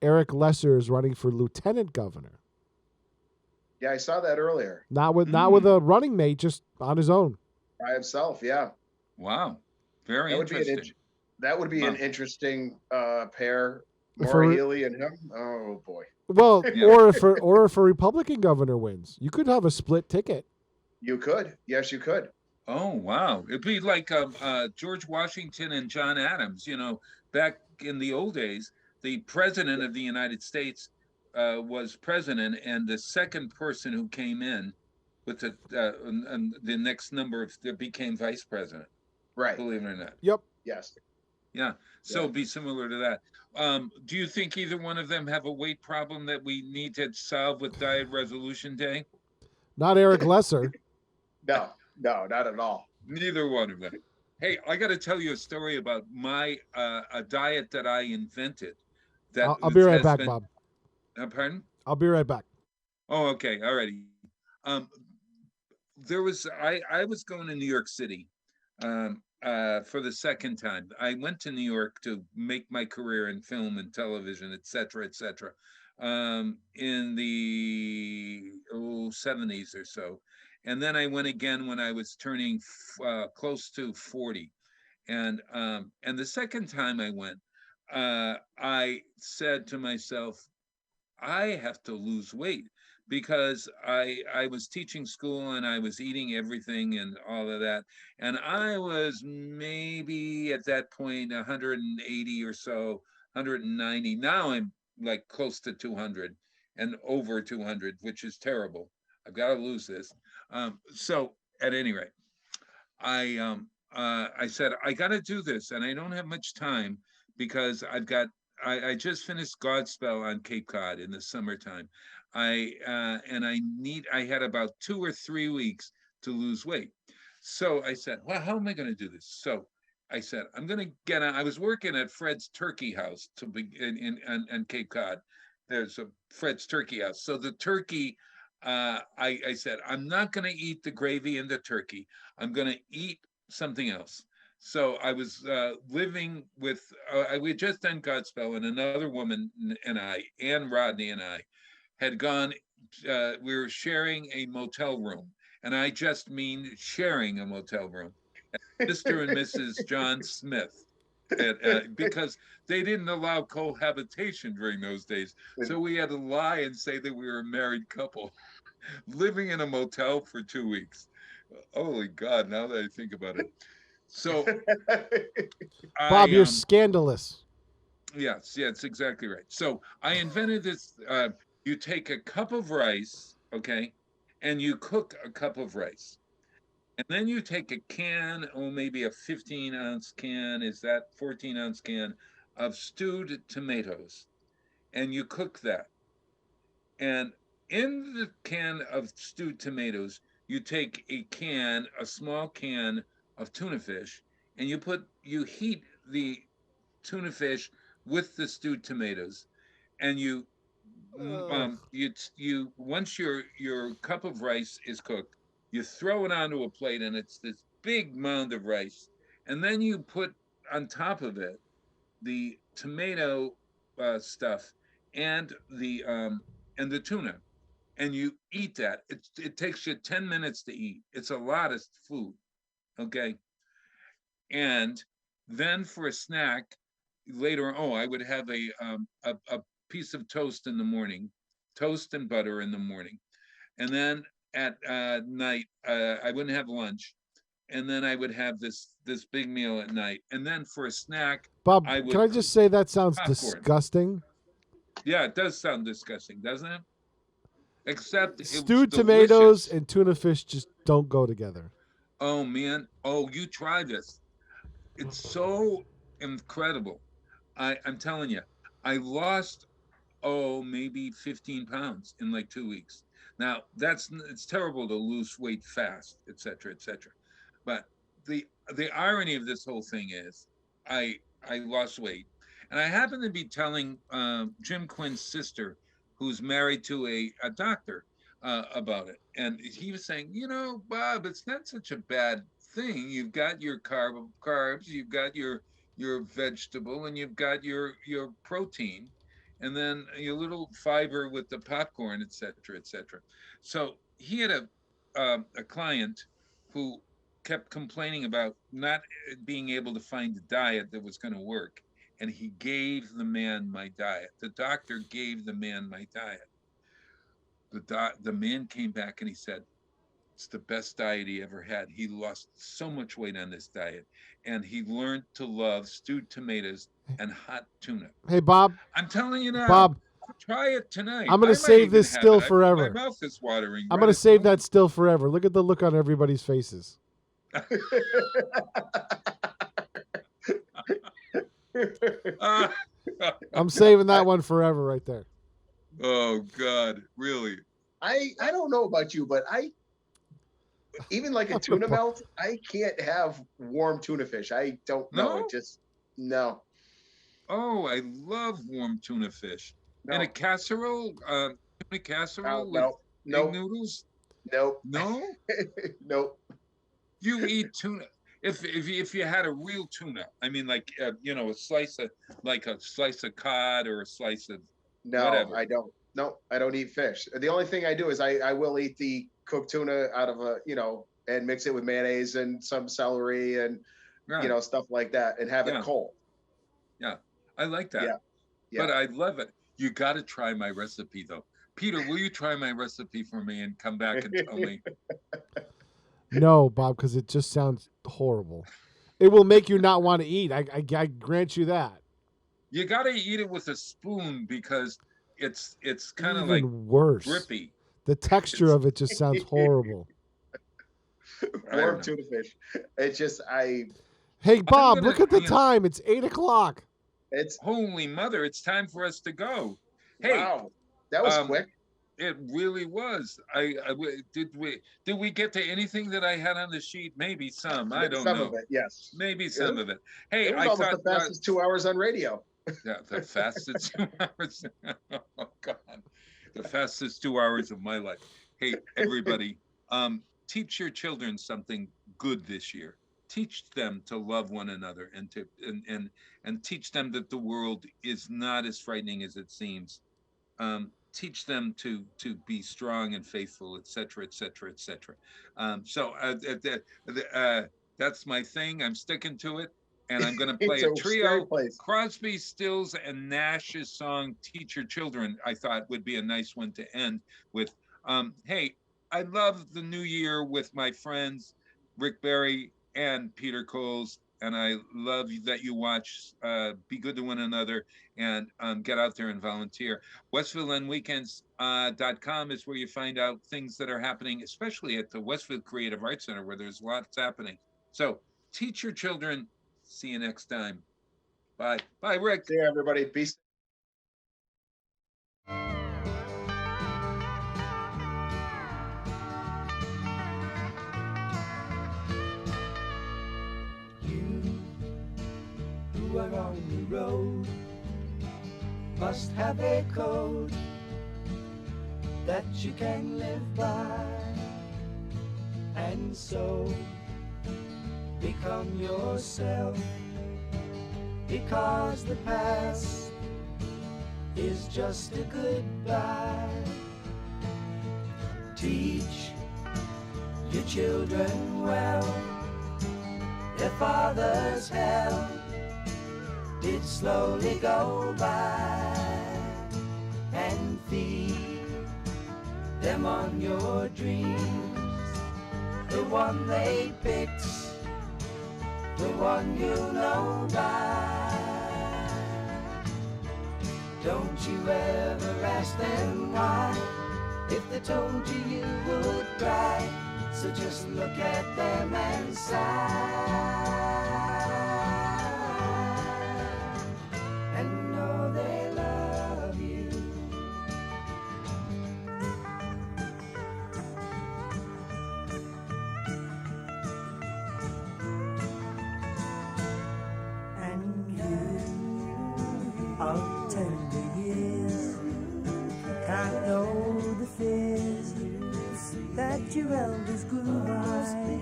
A: Eric Lesser is running for lieutenant governor.
C: Yeah, I saw that earlier.
A: Not with a running mate, just on his own.
C: By himself, yeah.
B: Wow, very interesting.
C: That would be an interesting pair. Maura Healey and him. Oh boy.
A: Well, or if a Republican governor wins, you could have a split ticket.
C: You could. Yes, you could.
B: Oh wow, it'd be like George Washington and John Adams. You know, back in the old days, the president of the United States was president, and the second person who came in with the next number became vice president.
C: Right.
B: Believe it or not.
A: Yep.
C: Yes.
B: Yeah. So it'd be similar to that. Do you think either one of them have a weight problem that we need to solve with Diet Resolution Day?
A: Not Eric Lesser.
C: No, not at all.
B: Neither one of them. Hey, I got to tell you a story about my a diet that I invented. That
A: I'll be right back, Bob.
B: Pardon?
A: I'll be right back.
B: Oh, okay. All righty. I was going to New York City for the second time. I went to New York to make my career in film and television, et cetera, in the 70s or so. And then I went again when I was turning close to 40. And the second time I went, I said to myself, I have to lose weight, because I was teaching school and I was eating everything and all of that. And I was maybe at that point 180 or so, 190. Now I'm like close to 200 and over 200, which is terrible. I've got to lose this. So at any rate, I said, I got to do this, and I don't have much time because I just finished Godspell on Cape Cod in the summertime. I had about 2 or 3 weeks to lose weight. So I said, well, how am I going to do this? So I said, I'm going to I was working at Fred's Turkey House in Cape Cod. There's a Fred's Turkey House. So the turkey, I said, I'm not going to eat the gravy and the turkey. I'm going to eat something else. So I was living with, we had just done Godspell, and another woman and I, Ann Rodney and I, had gone, we were sharing a motel room. And I just mean sharing a motel room. Mr. and Mrs. John Smith, because they didn't allow cohabitation during those days. So we had to lie and say that we were a married couple living in a motel for 2 weeks. Holy God, now that I think about it. So,
A: Bob, you're scandalous.
B: Yes, it's exactly right. So I invented this. You take a cup of rice, okay, and you cook a cup of rice. And then you take a can, maybe a 15-ounce can, is that 14-ounce can of stewed tomatoes, and you cook that. And in the can of stewed tomatoes, you take a small can of tuna fish, and you heat the tuna fish with the stewed tomatoes, and you once your cup of rice is cooked, you throw it onto a plate, and it's this big mound of rice, and then you put on top of it the tomato stuff and the tuna, and you eat that. It takes you 10 minutes to eat. It's a lot of food, okay? And then for a snack later, I would have a piece of toast in the morning, toast and butter in the morning, and then at night I wouldn't have lunch, and then I would have this big meal at night, and then for a snack,
A: Bob, can I just say that sounds disgusting?
B: Yeah, it does sound disgusting, doesn't it? Except
A: stewed tomatoes and tuna fish just don't go together.
B: Oh man. Oh, you try this. It's so incredible. I'm telling you, I lost maybe 15 pounds in like 2 weeks. Now it's terrible to lose weight fast, et cetera, et cetera. But the irony of this whole thing is I I lost weight. And I happen to be telling Jim Quinn's sister, who's married to a doctor, about it. And he was saying, Bob, it's not such a bad thing. You've got your carbs, you've got your vegetable, and you've got your protein, and then your little fiber with the popcorn, et cetera, et cetera. So he had a client who kept complaining about not being able to find a diet that was going to work. And he gave the man my diet. The doctor gave the man my diet. The man came back and he said, it's the best diet he ever had. He lost so much weight on this diet, and he learned to love stewed tomatoes and hot tuna.
A: Hey, Bob.
B: I'm telling you now.
A: Bob,
B: try it tonight.
A: I'm going to save this still forever.
B: My mouth is watering.
A: I'm going to save that still forever. Look at the look on everybody's faces. I'm saving that one forever right there.
B: Oh God, really?
C: I don't know about you, but even like a tuna melt, I can't have warm tuna fish. I don't know.
B: No?
C: It just no.
B: Oh, I love warm tuna fish. No. In a casserole, tuna casserole with egg noodles?
C: Nope.
B: No?
C: Nope.
B: You eat tuna. If you had a real tuna, I mean, like a slice of cod or a slice of whatever.
C: I don't. No, I don't eat fish. The only thing I do is I will eat the cooked tuna out of and mix it with mayonnaise and some celery and stuff like that and have it cold.
B: Yeah, I like that.
C: Yeah.
B: But I love it. You got to try my recipe though. Peter, will you try my recipe for me and come back and tell me?
A: No, Bob, because it just sounds horrible. It will make you not want to eat. I grant you that.
B: You got to eat it with a spoon because it's kind of like
A: worse.
B: Drippy.
A: The texture of it just sounds horrible.
C: Warm tuna fish. It's just
A: Hey, Bob, look at the time. It's 8:00.
C: It's
B: holy mother. It's time for us to go. Hey,
C: wow, that was quick.
B: It really was. Did we get to anything that I had on the sheet? Maybe some. I don't know.
C: Some of it, yes.
B: Maybe some of it. Hey,
C: it was almost the fastest 2 hours on radio.
B: Yeah, the fastest 2 hours. Oh God, the fastest 2 hours of my life. Hey, everybody, teach your children something good this year. Teach them to love one another and teach them that the world is not as frightening as it seems. Teach them to be strong and faithful, et cetera, et cetera, et cetera. That's my thing. I'm sticking to it. And I'm going to play a trio. Crosby, Stills, and Nash's song, Teach Your Children, I thought would be a nice one to end with. Hey, I love the new year with my friends, Rick Berry and Peter Coles. And I love that you watch Be Good to One Another and get out there and volunteer. WestfieldOnWeekends.com is where you find out things that are happening, especially at the Westfield Creative Arts Center, where there's lots happening. So teach your children. See you next time. Bye. Bye, Rick.
C: See you, everybody. Peace.
E: You are on the road, must have a code that you can live by, and so become yourself, because the past is just a goodbye. Teach your children well, their father's hell did slowly go by, and feed them on your dreams, the one they picked, the one you know by. Don't you ever ask them why, if they told you you would cry. So just look at them and sigh, and know they love you.
P: And you of tender years can't know the fears that your elders grew by,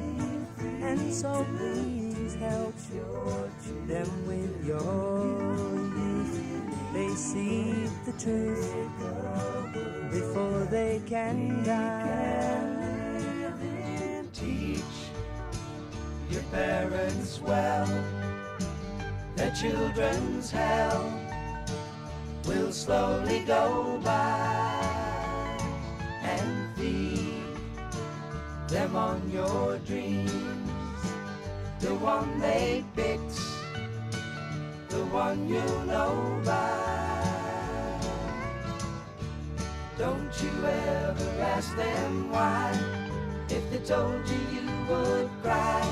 P: and so please help them with your youth. They see the truth before they can die.
E: Teach your parents well, their children's hell will slowly go by, and feed them on your dreams, the one they picked, the one you know by. Don't you ever ask them why, if they told you you would cry.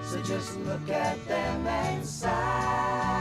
E: So just look at them and sigh.